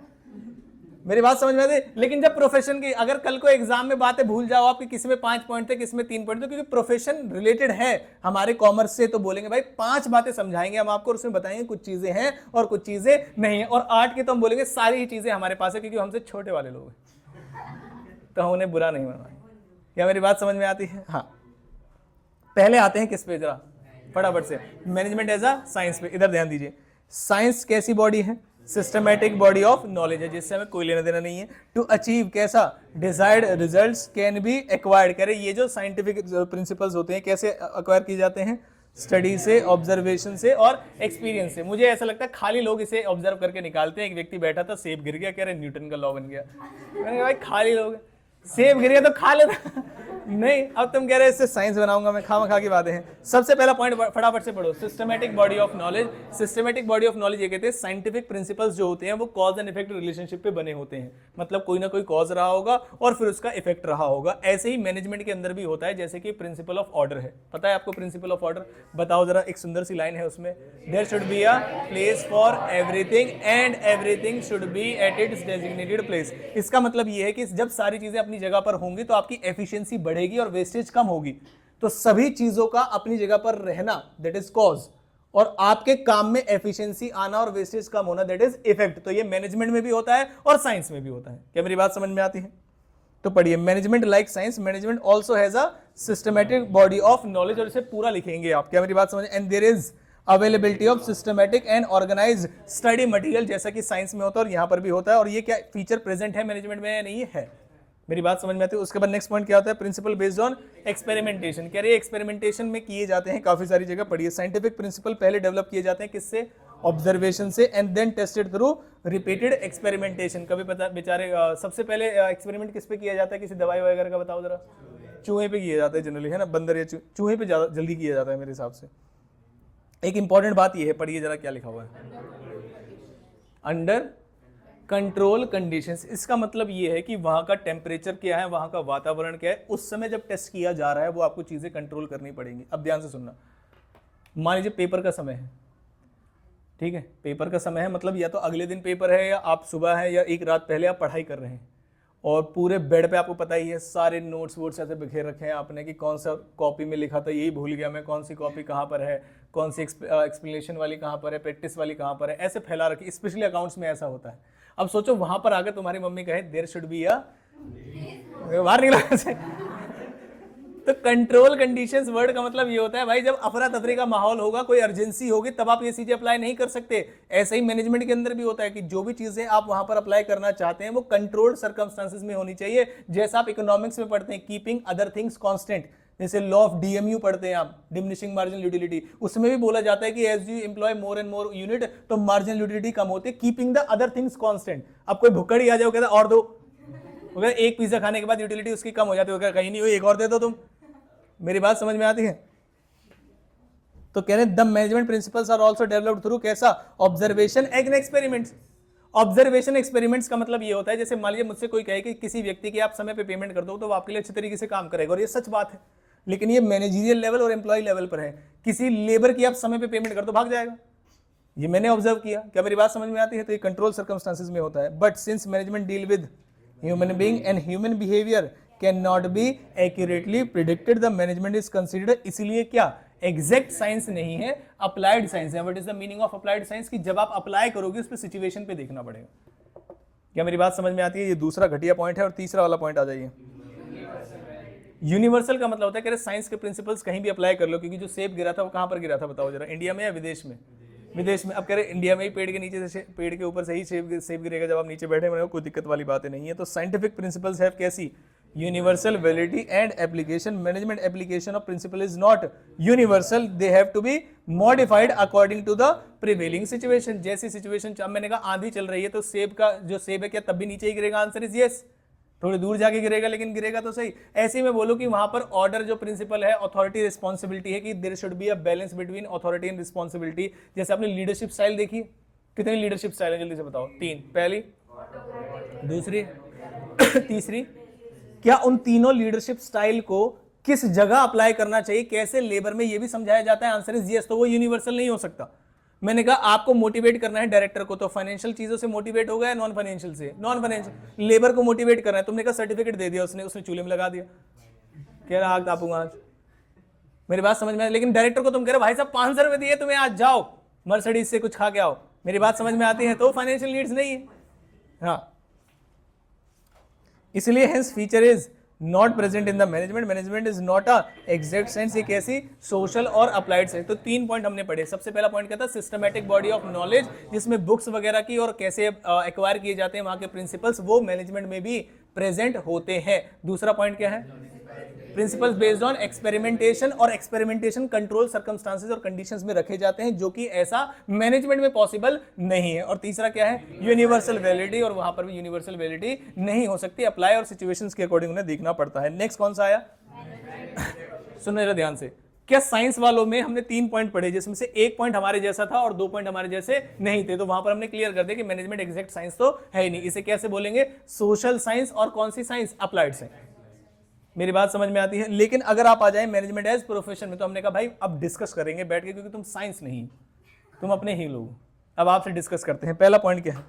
मेरी बात समझ में आती? लेकिन जब प्रोफेशन की, अगर कल को एग्जाम में बातें भूल जाओ आपकी, किसी में 5 पॉइंट थे, किसी में 3 पॉइंट थे, क्योंकि प्रोफेशन रिलेटेड है हमारे कॉमर्स से, तो बोलेंगे भाई 5 बातें समझाएंगे हम आपको, और उसमें बताएंगे कुछ चीजें हैं और कुछ चीजें नहीं है। और आर्ट की तो हम बोलेंगे सारी ही चीजें हमारे पास है, क्योंकि हमसे छोटे वाले लोग हैं, तो हम उन्हें बुरा नहीं मानेंगे। क्या मेरी बात समझ में आती है? हाँ, पहले आते हैं किस पे जरा फटाफट से, मैनेजमेंट एज अ साइंस पे। इधर ध्यान दीजिए, साइंस कैसी बॉडी है? सिस्टमैटिक बॉडी ऑफ नॉलेज है जिससे हमें कोई लेना देना नहीं है। टू अचीव कैसा, desired results can be acquired, कह रहे ये जो साइंटिफिक प्रिंसिपल्स होते हैं कैसे एक्वायर किए जाते हैं, स्टडी से, ऑब्जर्वेशन से और एक्सपीरियंस से। मुझे ऐसा लगता है खाली लोग इसे ऑब्जर्व करके निकालते हैं। एक व्यक्ति बैठा था, सेब गिर गया, कह रहे न्यूटन का लॉ बन गया। मैंने कहा भाई खाली लोग, सेब गिर गया तो खा लेता नहीं, अब तुम कह रहे इससे साइंस बनाऊंगा मैं, खामा की बातें हैं। सबसे पहला पॉइंट फटाफट से पढ़ो, systematic body of knowledge. Systematic body of knowledge ये कहते हैं साइंटिफिक प्रिंसिपल्स जो होते हैं वो कॉज एंड इफेक्ट रिलेशनशिप पे बने होते हैं, मतलब कोई ना कोई कॉज रहा होगा और फिर उसका इफेक्ट रहा होगा। ऐसे ही मैनेजमेंट के अंदर भी होता है, जैसे कि प्रिंसिपल ऑफ ऑर्डर है। पता है आपको प्रिंसिपल ऑफ ऑर्डर? बताओ जरा, एक सुंदर सी लाइन है उसमें, there should be a place for everything and everything should be at its designated place. इसका मतलब ये है कि जब सारी चीजें अपनी जगह पर होंगी तो आपकी एफिशिएंसी बढ़ेगी और वेस्टेज कम होगी। तो सभी चीजों का अपनी जगह पर रहना, दैट इज कॉज, और आपके काम में एफिशिएंसी आना और वेस्टेज कम होना, दैट इज इफेक्ट। तो ये मैनेजमेंट में भी होता है और साइंस में भी होता है। क्या मेरी बात समझ में आती है? तो पढ़िए, management like science, management also has a systematic body of knowledge, और इसे पूरा लिखेंगे आप। क्या मेरी बात समझ? And there is availability of systematic and organised study material, जैसा कि साइंस में होता है और यहां पर भी होता है। और ये क्या फीचर प्रेजेंट है मैनेजमेंट में या नहीं है? मेरी बात समझ में आती है? उसके बाद नेक्स्ट पॉइंट क्या होता है? Principle based on experimentation. कह रहे हैं एक्सपेरिमेंटेशन में किए जाते हैं काफी सारी जगह। पढ़िए, साइंटिफिक प्रिंसिपल पहले डेवलप किए जाते हैं किससे? ऑब्जर्वेशन से, and then tested through repeated experimentation. कभी पता बेचारे सबसे पहले एक्सपेरिमेंट किस पे किया जाता है? किसी दवाई वगैरह का बताओ जरा। चूहे पे किया जाता है जनरली, है ना, बंदर या चूहे पे ज्यादा जल्दी किया जाता है मेरे हिसाब से। एक इंपॉर्टेंट बात यह है, पढ़िए जरा क्या लिखा हुआ है, अंडर कंट्रोल कंडीशंस। इसका मतलब ये है कि वहां का टेम्परेचर क्या है, वहां का वातावरण क्या है, उस समय जब टेस्ट किया जा रहा है वो आपको चीजें कंट्रोल करनी पड़ेंगी। अब ध्यान से सुनना, मान लीजिए पेपर का समय है, ठीक है, पेपर का समय है, मतलब या तो अगले दिन पेपर है या आप सुबह है या एक रात पहले आप पढ़ाई कर रहे हैं, और पूरे बेड पे आपको पता ही है सारे नोट्स वोट्स ऐसे बिखेर रखे हैं आपने कि कौन सा कॉपी में लिखा था यही भूल गया मैं, कौन सी कॉपी कहाँ पर है, कौन सी एक्सप्लेनेशन वाली कहाँ पर है, प्रैक्टिस वाली कहाँ पर है, ऐसे फैला रखी। स्पेशली अकाउंट्स में ऐसा होता है। अब सोचो वहां पर आकर तुम्हारी मम्मी कहे देयर शुड बी अ, बाहर निकला से। तो कंट्रोल कंडीशंस वर्ड का मतलब ये होता है भाई, जब अफरा तफरी का माहौल होगा, कोई अर्जेंसी होगी, तब आप ये चीजें अप्लाई नहीं कर सकते। ऐसे ही मैनेजमेंट के अंदर भी होता है कि जो भी चीजें आप वहां पर अप्लाई करना चाहते हैं वो कंट्रोल्ड सर्कमस्टांसेस में होनी चाहिए। जैसा आप इकोनॉमिक्स में पढ़ते हैं, कीपिंग अदर थिंग्स कांस्टेंट, जैसे लॉ ऑफ डीएमयू पढ़ते हैं आप, डिमिनिशिंग मार्जिनल यूटिलिटी, उसमें भी बोला जाता है कि as you employ more and more unit तो मार्जिनल यूटिलिटी कम होती है, keeping the other things constant. अब कोई भुक्कड़ी आ जाओ कहता और दो, एक पिज्जा खाने के बाद यूटिलिटी उसकी कम हो जाती है, कहीं नहीं हुई एक और दे दो तुम। मेरी बात समझ में आती है? तो कह रहे हैं the management principles are also developed through कैसा? Observation and experiments. Observation experiments का मतलब ये होता है, जैसे मान लीजिए मुझसे कोई कहे कि किसी व्यक्ति की आप समय पे पेमेंट कर दो तो वो आपके लिए अच्छे तरीके से काम करेगा, और ये सच बात है, लेकिन ये मैनेजरियल लेवल और एम्प्लॉय लेवल पर है। किसी लेबर की आप समय पे पेमेंट कर दो, भाग जाएगा, ये मैंने ऑब्जर्व किया। क्या मेरी बात समझ में आती है? तो ये कंट्रोल सर्कमस्टांसेस में होता है। But since management deal with human being and human behaviour can not B accurately predicted, the management is considered, इसलिए क्या एग्जैक्ट साइंस नहीं है, अप्लाइड साइंस है। What is the meaning of applied science? कि जब आप अप्लाई करोगे उस पर सिचुएशन पे देखना पड़ेगा। क्या मेरी बात समझ में आती है? ये दूसरा घटिया पॉइंट है। और तीसरा वाला पॉइंट आ जाइए, यूनिवर्सल का मतलब होता है कि साइंस के प्रिंसिपल्स कहीं भी अप्लाई कर लो, क्योंकि जो सेब गिरा था वो कहां पर गिरा था बताओ जरा, इंडिया में या विदेश में? विदेश में। अब कह रहे इंडिया में ही पेड़ के नीचे से, पेड़ के ऊपर से ही सेब गिरेगा जब आप नीचे बैठे हुए हो, कोई दिक्कत वाली बातें नहीं है। तो साइंटिफिक प्रिंसिपल्स हैव कैसी? Universal validity and application. Management application of principle is not universal, they have to be modified according to the prevailing situation. जैसी सिचुएशन, अब मैंने कहा आंधी चल रही है तो सेब का जो सेब है क्या तब भी नीचे ही गिरेगा? आंसर इज यस, थोड़ी दूर जाके गिरेगा लेकिन गिरेगा तो सही। ऐसे ही मैं बोलूं कि वहां पर ऑर्डर जो प्रिंसिपल है, अथॉरिटी रिस्पॉन्सिबिलिटी है, कि there should be a balance between authority and responsibility. जैसे आपने लीडरशिप स्टाइल देखी, कितनी लीडरशिप स्टाइल है जल्दी से बताओ? 3। पहली, दूसरी, तीसरी। क्या उन तीनों लीडरशिप स्टाइल को किस जगह अप्लाई करना चाहिए, कैसे लेबर में, यह भी समझाया जाता है? Answer is yes. तो वो यूनिवर्सल नहीं हो सकता। मैंने कहा आपको मोटिवेट करना है डायरेक्टर को, तो फाइनेंशियल चीजों से मोटिवेट होगा या नॉन फाइनेंशियल से? Non financial. लेबर को मोटिवेट करना है, तुमने कहा सर्टिफिकेट दे दिया, उसने चूल्हे में लगा दिया, कह रहा आग तापूंगा आज। मेरी बात समझ में? लेकिन डायरेक्टर को तुम कह रहे भाई साहब 500 रुपए दिए तुम्हें, आज जाओ मर्सिडीज से कुछ खा के आओ। मेरी बात समझ में आती है? तो फाइनेंशियल नीड्स नहीं है। हाँ, इसलिए hence feature is not present in the management, management is not a exact science, ये कैसी सोशल और अप्लाइड साइंस। तो 3 पॉइंट हमने पढ़े। सबसे पहला पॉइंट क्या था, सिस्टमैटिक बॉडी ऑफ नॉलेज, जिसमें बुक्स वगैरह की और कैसे एक्वायर किए जाते हैं वहां के प्रिंसिपल्स, वो मैनेजमेंट में भी प्रेजेंट होते हैं। दूसरा पॉइंट क्या है, प्रिंसिपल्स बेस्ड ऑन एक्सपेरिमेंटेशन, और एक्सपेरिमेंटेशन कंट्रोल सर्कमस्टांसेस और कंडीशंस में रखे जाते हैं, जो कि ऐसा मैनेजमेंट में पॉसिबल नहीं है। और तीसरा क्या है, यूनिवर्सल वैलिडिटी, और वहां पर भी यूनिवर्सल वैलिडिटी नहीं हो सकती, अप्लाई और सिचुएशंस के अकॉर्डिंग उन्हें देखना पड़ता है। नेक्स्ट कौन सा आया, सुनो जरा ध्यान से। क्या साइंस वालों में हमने 3 पॉइंट पढ़े, जिसमें से 1 पॉइंट हमारे जैसा था और 2 पॉइंट हमारे जैसे नहीं थे, तो वहां पर हमने क्लियर कर दिया कि मैनेजमेंट एग्जैक्ट साइंस तो है ही नहीं। इसे कैसे बोलेंगे, सोशल साइंस, और कौन सी साइंस, अप्लाइड साइंस। मेरी बात समझ में आती है। लेकिन अगर आप आ जाए मैनेजमेंट एज प्रोफेशन में, तो हमने कहा भाई अब डिस्कस करेंगे बैठ के, क्योंकि तुम साइंस नहीं, तुम अपने ही लोग। अब आपसे डिस्कस करते हैं। पहला पॉइंट क्या है,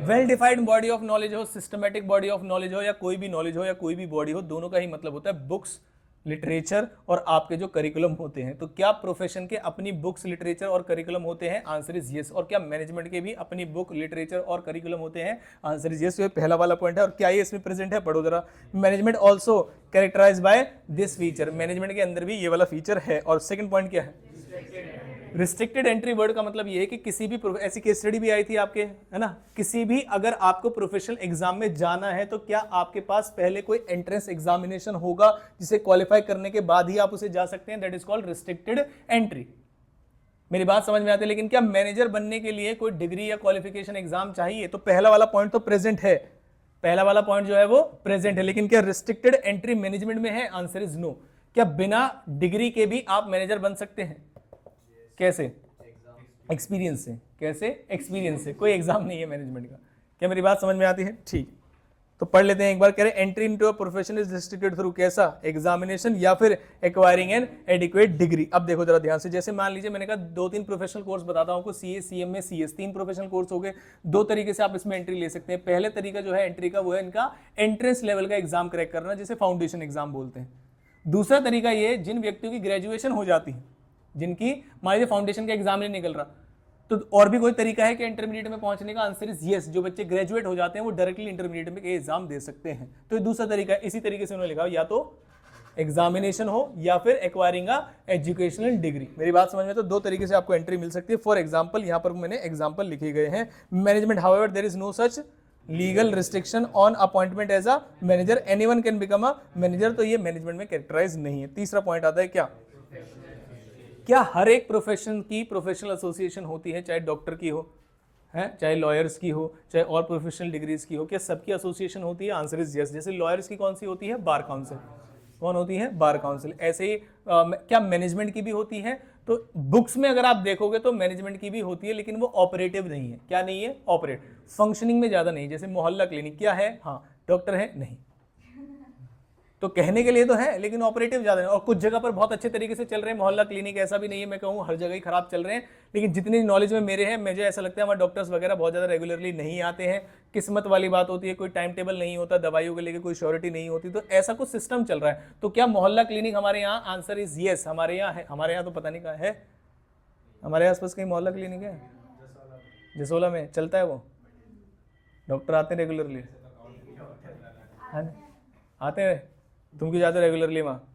well defined body of knowledge हो, सिस्टमैटिक बॉडी ऑफ नॉलेज हो, या कोई भी नॉलेज हो या कोई भी बॉडी हो, दोनों का ही मतलब होता है बुक्स, लिटरेचर और आपके जो करिकुलम होते हैं। तो क्या प्रोफेशन के अपनी बुक्स, लिटरेचर और करिकुलम होते हैं, आंसर इज यस। और क्या मैनेजमेंट के भी अपनी बुक, लिटरेचर और करिकुलम होते हैं, आंसर इज यस। ये पहला वाला पॉइंट है। और क्या ये इसमें प्रेजेंट है, पढ़ो जरा। Management also characterise by this feature, management के अंदर भी ये वाला फीचर है। और सेकंड पॉइंट क्या है, रिस्ट्रिक्टेड एंट्री वर्ड का मतलब ये है कि किसी भी ऐसी केस स्टडी भी आई थी आपके, है ना, किसी भी अगर आपको प्रोफेशनल एग्जाम में जाना है, तो क्या आपके पास पहले कोई एंट्रेंस एग्जामिनेशन होगा, जिसे क्वालिफाई करने के बाद ही आप उसे जा सकते हैं, that is called restricted entry. मेरी बात समझ में आती है। लेकिन क्या मैनेजर बनने के लिए कोई डिग्री या क्वालिफिकेशन एग्जाम चाहिए, तो पहला वाला पॉइंट तो प्रेजेंट है, पहला वाला पॉइंट जो है वो प्रेजेंट है। लेकिन क्या रिस्ट्रिक्टेड एंट्री मैनेजमेंट में है, आंसर इज नो। क्या बिना डिग्री के भी आप मैनेजर बन सकते हैं, कैसे, एक्सपीरियंस से। कैसे, एक्सपीरियंस से, कोई एग्जाम नहीं है मैनेजमेंट का। क्या मेरी बात समझ में आती है, ठीक। तो पढ़ लेते हैं एक बार। कह रहे entry into a profession is restricted through कैसा, एग्जामिनेशन या फिर एक्वायरिंग एन एडिक्वेट डिग्री। अब देखो जरा ध्यान से, जैसे मान लीजिए मैंने कहा 2-3 प्रोफेशनल कोर्स बताता हूं, CA, CMA, CS, 3 professional course हो गए। 2 तरीके से आप इसमें एंट्री ले सकते हैं। पहले तरीका जो है एंट्री का, वो है इनका एंट्रेंस लेवल का एग्जाम क्रैक करना, जिसे फाउंडेशन एग्जाम बोलते हैं। दूसरा तरीका ये, जिन व्यक्तियों की ग्रेजुएशन हो जाती है, जिनकी मान लीजिए फाउंडेशन का एग्जाम नहीं निकल रहा, तो और भी कोई तरीका है कि इंटरमीडिएट में पहुंचने का, आंसर इज यस। जो बच्चे ग्रेजुएट हो जाते हैं वो डायरेक्टली इंटरमीडिएट में एग्जाम दे सकते हैं। तो ये दूसरा तरीका है। इसी तरीके से उन्होंने लिखा, या तो एग्जामिनेशन हो या फिर एक्वायरिंग अ एजुकेशनल डिग्री। मेरी बात समझ में, तो 2 तरीके से आपको एंट्री मिल सकती है। फॉर एग्जाम्पल, यहां पर मैंने एग्जाम्पल लिखे गए हैं। Management, however there is no such legal restriction on appointment as a manager, anyone can become a manager. तो ये मैनेजमेंट में कैरेक्टराइज नहीं है। तीसरा पॉइंट आता है क्या, क्या हर एक प्रोफेशन की प्रोफेशनल एसोसिएशन होती है, चाहे डॉक्टर की हो, है, चाहे लॉयर्स की हो, चाहे और प्रोफेशनल डिग्रीज की हो, क्या सबकी एसोसिएशन होती है, आंसर इज यस। जैसे लॉयर्स की कौन सी होती है, बार काउंसिल। कौन होती है, बार काउंसिल। ऐसे ही क्या मैनेजमेंट की भी होती है, तो बुक्स में अगर आप देखोगे तो मैनेजमेंट की भी होती है, लेकिन वो ऑपरेटिव नहीं है। क्या नहीं है, ऑपरेट, फंक्शनिंग में ज्यादा नहीं। जैसे मोहल्ला क्लिनिक क्या है, हाँ, डॉक्टर है नहीं, तो कहने के लिए तो है, लेकिन ऑपरेटिव ज्यादा है। और कुछ जगह पर बहुत अच्छे तरीके से चल रहे हैं मोहल्ला क्लिनिक, ऐसा भी नहीं है मैं कहूँ हर जगह ही खराब चल रहे हैं। लेकिन जितनी नॉलेज में मेरे हैं, मुझे ऐसा लगता है हमारे डॉक्टर्स वगैरह बहुत ज्यादा रेगुलरली नहीं आते हैं। किस्मत वाली बात होती है, कोई टाइम टेबल नहीं होता, दवाइयों को लेकर कोई श्योरिटी नहीं होती, तो ऐसा कुछ सिस्टम चल रहा है। तो क्या मोहल्ला क्लिनिक हमारे यहाँ, आंसर इज यस, हमारे यहाँ है। हमारे यहाँ तो पता नहीं कहाँ है, हमारे आसपास कहीं मोहल्ला क्लिनिक है, जसोला में चलता है वो, डॉक्टर आते हैं रेगुलरली, आते हैं। तुम क्यों जाते हो रेगुलरली वहाँ?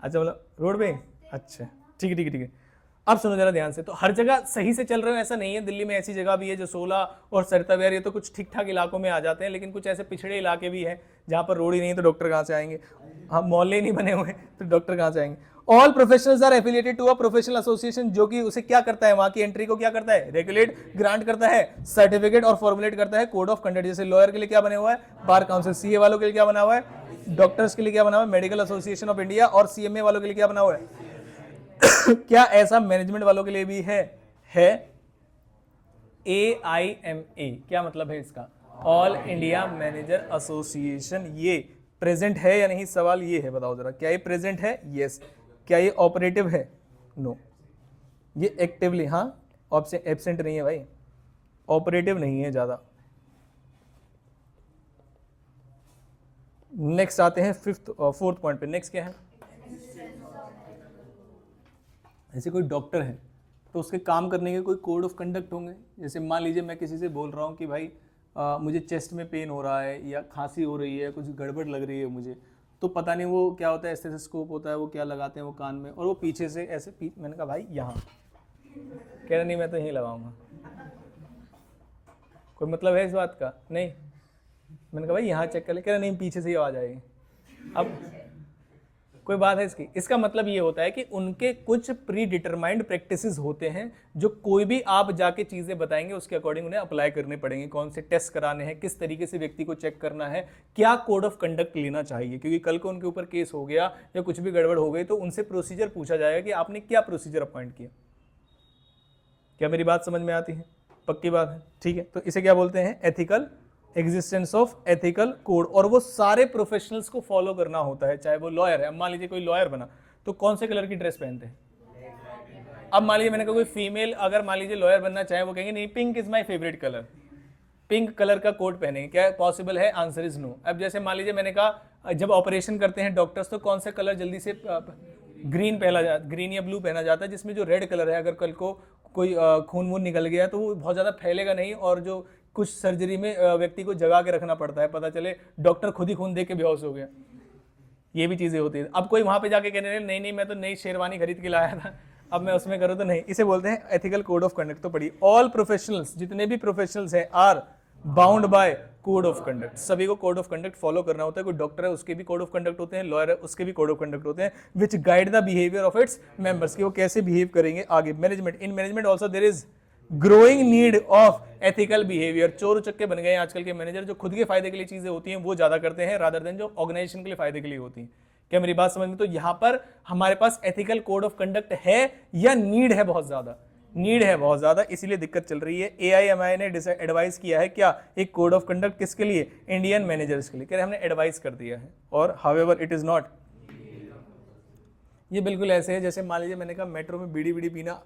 अच्छा, मतलब रोड पे, अच्छा, ठीक है ठीक है ठीक है। अब सुनो जरा ध्यान से, तो हर जगह सही से चल रहे हो ऐसा नहीं है। दिल्ली में ऐसी जगह भी है, जसोला और सरता विहार, ये तो कुछ ठीक ठाक इलाकों में आ जाते हैं, लेकिन कुछ ऐसे पिछड़े इलाके भी हैं जहाँ पर रोड ही नहीं, तो डॉक्टर कहाँ से आएंगे? हाँ, मोहल्ले ही नहीं बने हुए, तो डॉक्टर कहाँ से आएंगे? All professionals are affiliated to a professional association, जो कि उसे क्या करता है, वहां की एंट्री को क्या करता है, रेगुलेट, ग्रांट करता है, सर्टिफिकेट और फॉर्मुलेट करता है कोड ऑफ कंडक्ट। जैसे लॉयर के लिए क्या बने हुआ है, बार काउंसिल। सीए वालों के लिए क्या बना हुआ है, डॉक्टर्स के लिए क्या बना हुआ है, मेडिकल एसोसिएशन ऑफ इंडिया। और सीएमए वालों के लिए क्या बना हुआ है क्या ऐसा मैनेजमेंट वालों के लिए भी है AIMA। क्या मतलब है इसका, ऑल इंडिया मैनेजर एसोसिएशन। ये प्रेजेंट है या नहीं, सवाल ये है, बताओ जरा। क्या ये प्रेजेंट है, यस। क्या ये ऑपरेटिव है, नो। ये एक्टिवली, हाँ, एब्सेंट नहीं है भाई, ऑपरेटिव नहीं है ज्यादा। नेक्स्ट आते हैं 4th पॉइंट पे। नेक्स्ट क्या है, ऐसे कोई डॉक्टर है तो उसके काम करने के कोई कोड ऑफ कंडक्ट होंगे। जैसे मान लीजिए मैं किसी से बोल रहा हूँ कि भाई मुझे चेस्ट में पेन हो रहा है या खांसी हो रही है, कुछ गड़बड़ लग रही है मुझे, तो पता नहीं वो क्या होता है, स्टेथोस्कोप होता है, वो क्या लगाते हैं वो कान में, और वो पीछे से ऐसे मैंने कहा भाई यहाँ, कह रहा नहीं मैं तो यहीं लगाऊंगा, कोई मतलब है इस बात का? नहीं। मैंने कहा भाई यहाँ चेक कर ले, कह रहा नहीं पीछे से ही आवाज आएगी। अब कोई बात है इसकी? इसका मतलब ये होता है कि उनके कुछ प्री डिटरमाइंड प्रैक्टिसेस होते हैं जो कोई भी आप जाके चीजें बताएंगे उसके अकॉर्डिंग उन्हें अप्लाई करने पड़ेंगे, कौन से टेस्ट कराने हैं, किस तरीके से व्यक्ति को चेक करना है, क्या कोड ऑफ कंडक्ट लेना चाहिए, क्योंकि कल को उनके ऊपर केस हो गया या कुछ भी गड़बड़ हो गई तो उनसे प्रोसीजर पूछा जाएगा कि आपने क्या प्रोसीजर अपॉइंट किया। क्या मेरी बात समझ में आती है? पक्की बात है, ठीक है। तो इसे क्या बोलते हैं? Ethical, existence of ethical code, और वो सारे प्रोफेशनल्स को फॉलो करना होता है, चाहे वो लॉयर है। अब मान लीजिए कोई लॉयर बना तो कौन से कलर की ड्रेस पहनते हैं? अब मान लीजिए मैंने कहा कोई फीमेल अगर मान लीजिए लॉयर बनना चाहे, वो कहेंगे नहीं pink is my favourite colour, pink colour का कोट पहनेंगे। क्या पॉसिबल है? Answer is no. अब जैसे मान लीजिए मैंने कहा जब ऑपरेशन करते हैं डॉक्टर्स तो कौन सा कलर जल्दी से ग्रीन पहना जाता, ग्रीन या ब्लू पहना जाता है, जिसमें जो रेड कलर है अगर कल को कोई खून वून निकल गया तो वो बहुत ज़्यादा फैलेगा नहीं, और जो कुछ सर्जरी में व्यक्ति को जगा के रखना पड़ता है, पता चले डॉक्टर खुद ही खून दे के बेहोश हो गया, ये भी चीज़ें होती है। अब कोई वहाँ पे जाके कहने नहीं नहीं मैं तो नई शेरवानी खरीद के लाया था, अब मैं उसमें करूँ तो नहीं। इसे बोलते हैं एथिकल कोड ऑफ कंडक्ट। तो पढ़िए, ऑल प्रोफेशनल्स, जितने भी प्रोफेशनल्स हैं, are bound by code of conduct. सभी को कोड ऑफ कंडक्ट फॉलो करना होता है। कोई डॉक्टर है उसके भी कोड ऑफ कंडक्ट होते हैं, लॉयर है उसके भी कोड ऑफ कंडक्ट होते हैं, which guide the behaviour of its members, कि वो कैसे बिहेव करेंगे आगे। Management, in management also there is growing need of ethical behaviour. चोर उचक्के बन गए हैं आजकल के मैनेजर, जो खुद के फायदे के लिए चीजें होती हैं वो ज्यादा करते हैं रादर देन जो ऑर्गेनाइजेशन के लिए फायदे के लिए होती हैं। क्या मेरी बात समझ में? तो यहां पर हमारे पास एथिकल कोड ऑफ कंडक्ट है या नीड है? बहुत ज्यादा नीड है, बहुत ज्यादा, इसीलिए दिक्कत चल रही है। AIMI ने एडवाइस किया है क्या? एक कोड ऑफ कंडक्ट किसके लिए? इंडियन मैनेजर्स के लिए। कह रहे हमने एडवाइस कर दिया है, और हाउएवर इट इज नॉट। ये बिल्कुल ऐसे है जैसे मान लीजिए मैंने कहा मेट्रो में बीड़ी बीड़ी पीना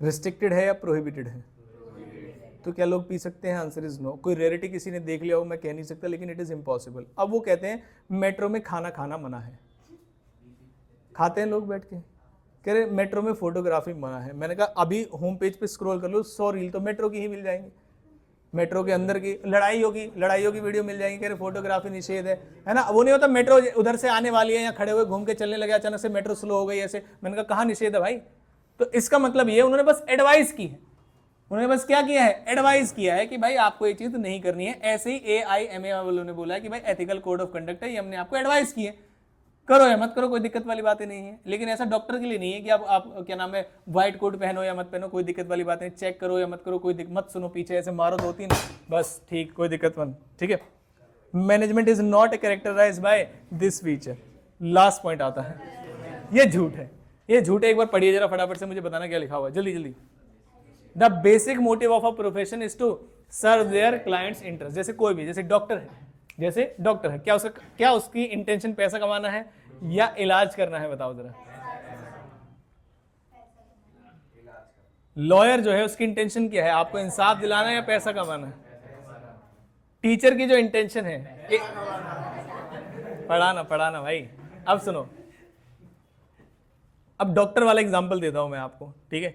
रिस्ट्रिक्टेड है या प्रोहिबिटेड है? तो क्या लोग पी सकते हैं? Answer is no. कोई रेयरिटी किसी ने देख लिया हो मैं कह नहीं सकता, लेकिन इट इज इम्पॉसिबल। अब वो कहते हैं मेट्रो में खाना खाना मना है, खाते हैं लोग बैठ के। कह रहे मेट्रो में फोटोग्राफी मना है। मैंने कहा अभी होम पेज पे स्क्रॉल कर लो, 100 रील तो मेट्रो की ही मिल जाएंगी, मेट्रो के अंदर की लड़ाइयों की वीडियो मिल जाएंगी। कह रहे फोटोग्राफी निषेध है ना। वो नहीं होता मेट्रो उधर से आने वाली है या खड़े हुए घूम के चलने लगे, अचानक से मेट्रो स्लो हो गई ऐसे। मैंने कहा कहाँ निषेध है भाई? तो इसका मतलब ये उन्होंने बस एडवाइस की है, उन्होंने बस क्या किया है? एडवाइस किया है कि भाई आपको ये चीज नहीं करनी है। ऐसे ही AIMA वालों ने बोला है कि भाई एथिकल कोड ऑफ कंडक्ट है, ये हमने आपको एडवाइस की है, करो या मत करो, कोई दिक्कत वाली बातें नहीं है। लेकिन ऐसा डॉक्टर के लिए नहीं है कि आप क्या नाम है व्हाइट कोट पहनो या मत पहनो, कोई दिक्कत वाली बात नहीं। चेक करो या मत करो, कोई मत सुनो, पीछे ऐसे मारो 2-3 बस, ठीक, कोई दिक्कत मत, ठीक है। Management is not characterise by this feature. Last point आता है, ये झूठ है, ये झूठ है। एक बार पढ़िए जरा फटाफट से, मुझे बताना क्या लिखा हुआ है, जल्दी जल्दी। The basic motive of a profession is to serve their clients interest. जैसे कोई भी, जैसे डॉक्टर है, क्या उसकी इंटेंशन पैसा कमाना है या इलाज करना है? बताओ जरा। लॉयर जो है उसकी इंटेंशन क्या है? आपको इंसाफ दिलाना है या पैसा कमाना है? टीचर की जो इंटेंशन है पढ़ाना भाई। अब सुनो, अब डॉक्टर वाला एग्जांपल देता हूं मैं आपको, ठीक है।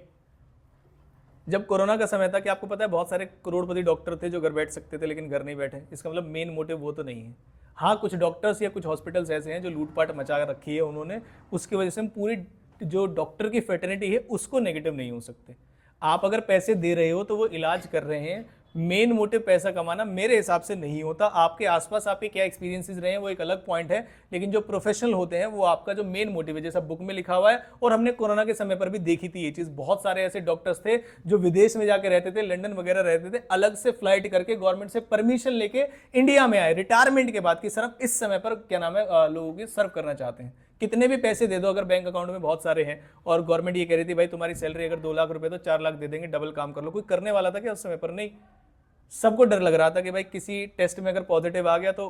जब कोरोना का समय था, कि आपको पता है बहुत सारे करोड़पति डॉक्टर थे जो घर बैठ सकते थे लेकिन घर नहीं बैठे। इसका मतलब मेन मोटिव वो तो नहीं है। हाँ, कुछ डॉक्टर्स या कुछ हॉस्पिटल्स ऐसे हैं जो लूटपाट मचा रखी है उन्होंने, उसकी वजह से हम पूरी जो डॉक्टर की फेटर्निटी है उसको नेगेटिव नहीं हो सकते। आप अगर पैसे दे रहे हो तो वो इलाज कर रहे हैं, मेन मोटिव पैसा कमाना मेरे हिसाब से नहीं होता। आपके आसपास आपके क्या एक्सपीरियंसेस रहे हैं वो एक अलग पॉइंट है, लेकिन जो प्रोफेशनल होते हैं वो आपका जो मेन मोटिव है, जैसा बुक में लिखा हुआ है, और हमने कोरोना के समय पर भी देखी थी ये चीज। बहुत सारे ऐसे डॉक्टर्स थे जो विदेश में जाके रहते थे, लंदन वगैरह रहते थे, अलग से फ्लाइट करके गवर्नमेंट से परमिशन लेके इंडिया में आए रिटायरमेंट के बाद, की सिर्फ इस समय पर क्या नाम है लोगों की सर्व करना चाहते हैं। कितने भी पैसे दे दो, अगर बैंक अकाउंट में बहुत सारे हैं और गवर्नमेंट ये कह रही थी भाई तुम्हारी सैलरी अगर 2 लाख रुपए तो 4 लाख दे देंगे, डबल काम कर लो। कोई करने वाला था क्या उस समय पर? नहीं। सबको डर लग रहा था कि भाई किसी टेस्ट में अगर पॉजिटिव आ गया तो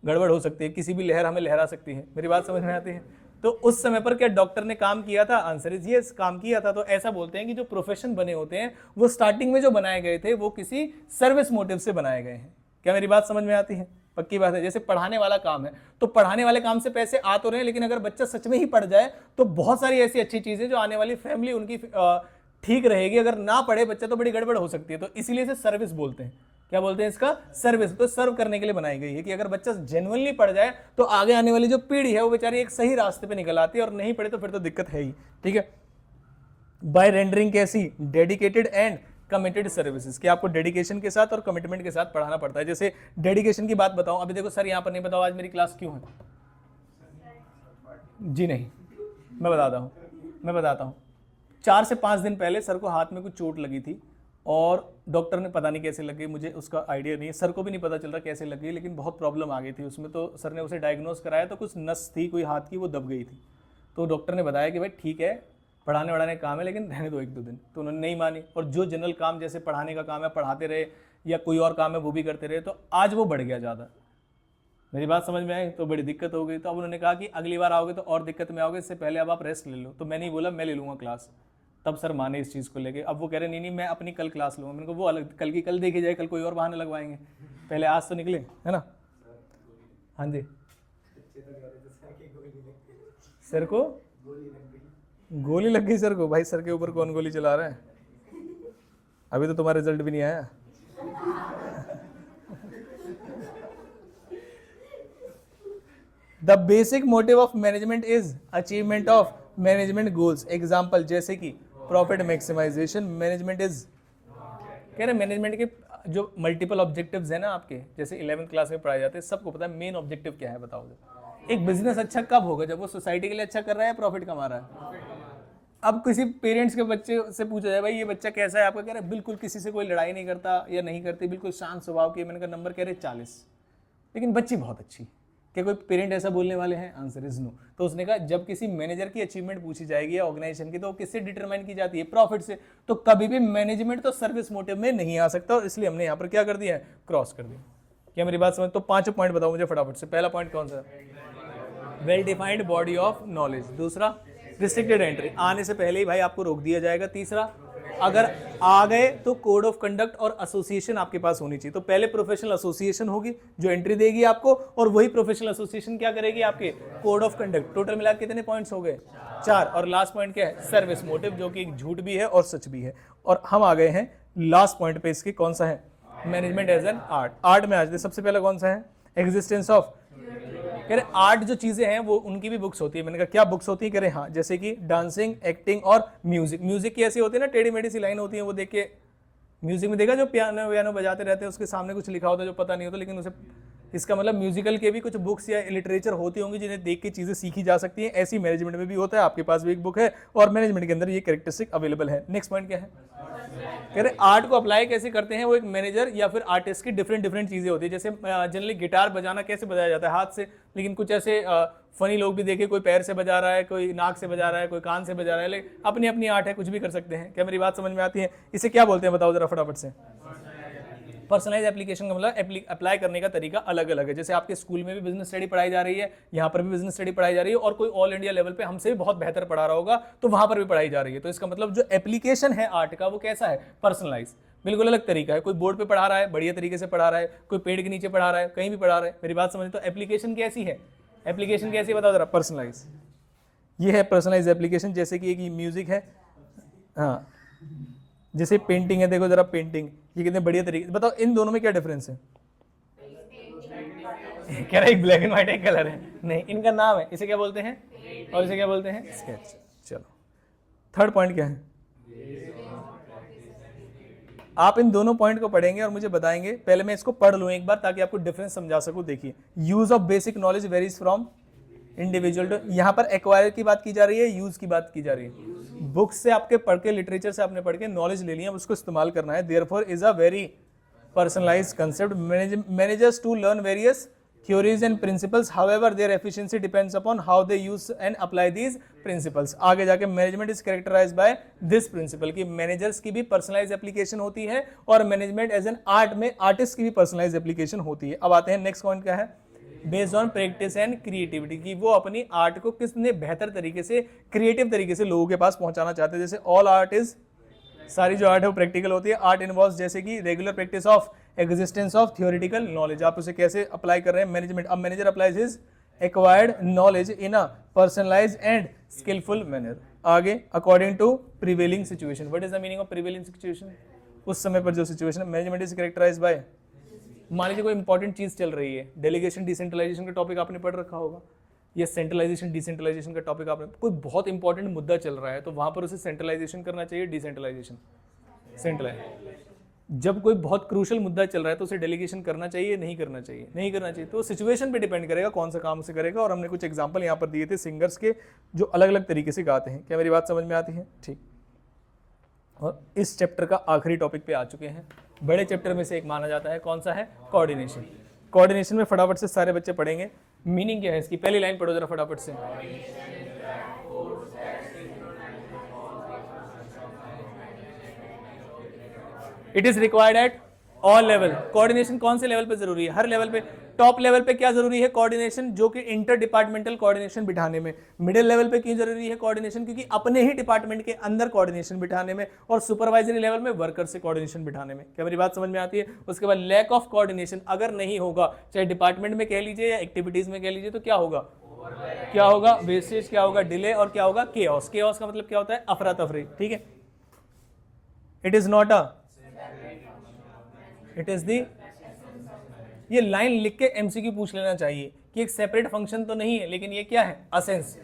गड़बड़ हो सकती है, किसी भी लहर हमें लहरा सकती है। मेरी बात समझ में आती है? तो उस समय पर क्या डॉक्टर ने काम किया था? आंसर इज यस, काम किया था। तो ऐसा बोलते हैं कि जो प्रोफेशन बने होते हैं वो स्टार्टिंग में जो बनाए गए थे वो किसी सर्विस मोटिव से बनाए गए हैं। क्या मेरी बात समझ में आती है? पक्की बात है। जैसे पढ़ाने वाला काम है तो पढ़ाने वाले काम से पैसे आ तो रहे हैं, लेकिन अगर बच्चा सच में ही पढ़ जाए तो बहुत सारी ऐसी अच्छी चीजें जो आने वाली फैमिली उनकी ठीक रहेगी। अगर ना पढ़े बच्चा तो बड़ी गड़बड़ हो सकती है, तो इसीलिए इसे सर्विस बोलते हैं। क्या बोलते हैं इसका, सर्विस। तो सर्व करने के लिए बनाई गई है कि अगर बच्चा जेन्युइनली पढ़ जाए तो आगे आने वाली जो पीढ़ी है वो बेचारी एक सही रास्ते पे निकल आती है, और नहीं पढ़े तो फिर तो दिक्कत है ही। ठीक है, बाय रेंडरिंग कैसी, डेडिकेटेड एंड कमिटेड सर्विसेज, कि आपको डेडिकेशन के साथ और कमिटमेंट के साथ पढ़ाना पड़ता है। जैसे डेडिकेशन की बात बताऊं, अभी देखो सर यहाँ पर नहीं बताओ आज मेरी क्लास क्यों है, जी नहीं, मैं बताता हूँ 4 से 5 दिन पहले सर को हाथ में कुछ चोट लगी थी, और डॉक्टर ने पता नहीं कैसे लगी, मुझे उसका आइडिया नहीं है, सर को भी नहीं पता चल रहा कैसे लगी, लेकिन बहुत प्रॉब्लम आ गई थी उसमें। तो सर ने उसे डायग्नोस कराया, तो कुछ नस थी कोई हाथ की, वो दब गई थी। तो डॉक्टर ने बताया कि भाई ठीक है, पढ़ाने वढ़ाने का काम है, लेकिन रहने दो 1-2 दिन। तो उन्होंने नहीं मानी, और जो जनरल काम जैसे पढ़ाने का काम है पढ़ाते रहे, या कोई और काम है वो भी करते रहे। तो आज वो बढ़ गया ज़्यादा, मेरी बात समझ में आई, तो बड़ी दिक्कत हो गई। तो अब उन्होंने कहा कि अगली बार आओगे तो और दिक्कत में आओगे, इससे पहले अब आप रेस्ट ले लो। तो मैंने ही बोला मैं ले लूँगा क्लास, तब सर माने इस चीज़ को लेके। अब वो कह रहे नहीं मैं अपनी कल क्लास लूँगा। मैंने कहा वो अलग, कल की कल देखी जाए, कल कोई और बहाने लगवाएंगे, पहले आज तो निकले, है ना। हाँ जी, सर को गोली लग गई सर को। भाई सर के ऊपर कौन गोली चला रहा है, अभी तो तुम्हारा रिजल्ट भी नहीं आया। The basic motive of management is achievement of management goals. Example जैसे कि प्रॉफिट मैक्सिमाइजेशन। मैनेजमेंट इज, कह रहे मैनेजमेंट के जो मल्टीपल ऑब्जेक्टिव्स है ना आपके, जैसे 11th क्लास में पढ़ाए जाते हैं, सबको पता है मेन ऑब्जेक्टिव क्या है, बताओ। एक बिजनेस अच्छा कब होगा, जब वो सोसाइटी के लिए अच्छा कर रहा है, प्रॉफिट कमा रहा है। अब किसी पेरेंट्स के बच्चे से पूछा जाए भाई ये बच्चा कैसा है आपका, कह रहे बिल्कुल किसी से कोई लड़ाई नहीं करता या नहीं करती, बिल्कुल शांत स्वभाव की। मैंने कहा नंबर कह रहे 40, लेकिन बच्ची बहुत अच्छी। क्या कोई पेरेंट ऐसा बोलने वाले हैं? Answer is no. तो उसने कहा जब किसी मैनेजर की अचीवमेंट पूछी जाएगी या ऑर्गेनाइजेशन की, तो वो किससे डिटरमाइन की जाती है? प्रॉफिट से। तो कभी भी मैनेजमेंट तो सर्विस मोटिव में नहीं आ सकता, और इसलिए हमने यहाँ पर क्या कर दिया है, क्रॉस कर दिया। क्या मेरी बात समझ? तो 5 पॉइंट बताओ मुझे फटाफट से। पहला पॉइंट कौन सा? Well defined body of knowledge. दूसरा, रिस्ट्रिक्टेड एंट्री, आने से पहले ही भाई आपको रोक दिया जाएगा। तीसरा, अगर आ गए तो कोड ऑफ कंडक्ट और एसोसिएशन आपके पास होनी चाहिए। तो पहले प्रोफेशनल एसोसिएशन होगी जो एंट्री देगी आपको, और वही प्रोफेशनल एसोसिएशन क्या करेगी? आपके कोड ऑफ कंडक्ट। टोटल मिला कितने पॉइंट्स हो गए? 4। और लास्ट पॉइंट क्या है? सर्विस मोटिव, जो कि झूठ भी है और सच भी है। और हम आ गए हैं लास्ट पॉइंट पे इसके, कौन सा है? Management as an art. Art में आज सबसे पहले कौन सा है? Existence of. कह रहे आर्ट जो चीजें हैं वो उनकी भी बुक्स होती है। मैंने कहा क्या बुक्स होती है? कह रहे हाँ, जैसे कि डांसिंग, एक्टिंग और म्यूजिक। म्यूजिक की ऐसी होती है ना, टेढ़ी मेढ़ी सी लाइन होती है, वो देख के म्यूजिक में देखा जो पियानो व्यानो बजाते रहते हैं, उसके सामने कुछ लिखा होता है जो पता नहीं होता, लेकिन उसे, इसका मतलब म्यूजिकल के भी कुछ बुक्स या लिटरेचर होती होंगी जिन्हें देख के चीजें सीखी जा सकती हैं। ऐसी मैनेजमेंट में भी होता है, आपके पास भी एक बुक है और मैनेजमेंट के अंदर ये कैरेक्टरिस्टिक अवेलेबल है। नेक्स्ट पॉइंट क्या है? कह रहे आर्ट को अप्लाई कैसे करते हैं? वो एक मैनेजर या फिर आर्टिस्ट की डिफरेंट चीजें होती है। जैसे जनरली गिटार बजाना कैसे बजाया जाता है? हाथ से, लेकिन कुछ ऐसे फनी लोग भी देखे, कोई पैर से बजा रहा है, कोई नाक से बजा रहा है, कोई कान से बजा रहा है, लेकिन अपनी अपनी आर्ट है, कुछ भी कर सकते हैं। क्या मेरी बात समझ में आती है? इसे क्या बोलते हैं बताओ जरा फटाफट से। पर्सनलाइज एप्लीकेशन का मतलब अप्लाई करने का तरीका अलग अलग है। जैसे आपके स्कूल में भी बिजनेस स्टडी पढ़ाई जा रही है, यहाँ पर भी बिजनेस स्टडी पढ़ाई जा रही है, और कोई ऑल इंडिया लेवल पे हमसे भी बहुत बेहतर पढ़ा रहा होगा तो वहां पर भी पढ़ाई जा रही है। तो इसका मतलब जो एप्लीकेशन है आर्ट का वो कैसा है? पर्सनलाइज, बिल्कुल अलग तरीका है। कोई बोर्ड पे पढ़ा रहा है, बढ़िया तरीके से पढ़ा रहा है, कोई पेड़ के नीचे पढ़ा रहा है, कहीं भी पढ़ा रहा है। मेरी बात समझ? तो एप्लीकेशन कैसी है? एप्लीकेशन कैसी बताओ जरा। पर्सनलाइज, ये है पर्सनलाइज एप्लीकेशन। जैसे कि एक म्यूजिक है, हाँ, जैसे पेंटिंग है, देखो जरा पेंटिंग, ये कितने बढ़िया तरीके। बताओ इन दोनों में क्या डिफरेंस है? कह रहा है एक ब्लैक एंड व्हाइट एक कलर है, नहीं, इनका नाम है। इसे क्या बोलते हैं और इसे क्या बोलते हैं? स्केच। चलो थर्ड पॉइंट क्या है? आप इन दोनों पॉइंट को पढ़ेंगे और मुझे बताएंगे। पहले मैं इसको पढ़ लूं एक बार ताकि आपको डिफरेंस समझा सकूं। देखिए, use of basic knowledge varies from individual to, यहाँ पर एक्वायर की बात की जा रही है, यूज की बात की जा रही है। बुक्स से आपके पढ़ के, लिटरेचर से आपने पढ़ के नॉलेज ले लिया, उसको इस्तेमाल करना है। Therefore is a very personalised concept. Managers to learn various theories and principles, however their efficiency depends upon how they use and apply these principles. आगे जाके management is characterized by this principle कि मैनेजर्स की भी पर्सनलाइज एप्लीकेशन होती है, और मैनेजमेंट एज एन आर्ट में आर्टिस्ट की भी पर्सनलाइज एप्लीकेशन होती है। अब आते हैं नेक्स्ट पॉइंट क्या है? Based on practice and creativity, की वो अपनी आर्ट को कितने बेहतर तरीके से, क्रिएटिव तरीके से लोगों के पास पहुंचाना चाहते हैं। जैसे ऑल आर्ट इज, सारी जो आर्ट है वो प्रैक्टिकल होती है। आर्ट इन्वॉल्व्स जैसे कि regular practice of existence of theoretical knowledge, आप उसे कैसे अप्लाई कर रहे हैं? मैनेजमेंट। अब manager applies his acquired knowledge in a personalised and skilful manner. आगे, according to prevailing situation. What is the meaning of prevailing situation? उस समय पर जो situation. Management is characterised by मान लीजिए कोई इंपॉर्टेंट चीज चल रही है, डेलीगेशन डिसेंट्रलाइजेशन का टॉपिक आपने पढ़ रखा होगा, या सेंट्रलाइजेशन डिसेंट्रलाइजेशन का टॉपिक आपने, कोई बहुत इंपॉर्टेंट मुद्दा चल रहा है तो वहां पर उसे सेंट्रलाइजेशन करना चाहिए, डिसेंट्रलाइजेशन, सेंट्रलाइजेशन। जब कोई बहुत क्रूशल मुद्दा चल रहा है तो उसे डेलीगेशन करना चाहिए, नहीं करना चाहिए, नहीं करना चाहिए। तो सिचुएशन पे डिपेंड करेगा कौन सा काम उसे करेगा। और हमने कुछ एग्जांपल यहाँ पर दिए थे सिंगर्स के जो अलग अलग तरीके से गाते हैं। क्या मेरी बात समझ में आती है? ठीक। और इस चैप्टर का आखिरी टॉपिक पे आ चुके हैं। बड़े चैप्टर में से एक माना जाता है, कौन सा है? कोऑर्डिनेशन। कोऑर्डिनेशन में फटाफट से सारे बच्चे पढ़ेंगे। मीनिंग क्या है इसकी? पहली लाइन पढ़ो जरा फटाफट से। It is required at all level. Coordination कौन से लेवल पे जरूरी है? हर लेवल पे। टॉप लेवल पे क्या जरूरी है? कोऑर्डिनेशन, जो कि इंटर डिपार्टमेंटल कोऑर्डिनेशन बिठाने में। मिडिल लेवल पे क्यों जरूरी है कोऑर्डिनेशन? क्योंकि अपने ही डिपार्टमेंट के अंदर कोऑर्डिनेशन बिठाने में। और सुपरवाइजरी लेवल में वर्कर से कोऑर्डिनेशन बिठाने में। क्या मेरी बात समझ में आती है? उसके बाद लैक ऑफ कोऑर्डिनेशन अगर नहीं होगा, चाहे डिपार्टमेंट में कह लीजिए या एक्टिविटीज में कह लीजिए, तो क्या होगा? क्या होगा? वेस्टेज, क्या होगा? डिले, और क्या होगा? केओस। केओस का मतलब क्या होता है? अफरा तफरी। ठीक है। It is not a, it is the, ये लाइन लिख के एमसीक्यू पूछ लेना चाहिए कि एक सेपरेट फंक्शन तो नहीं है, लेकिन ये क्या है? असेंस।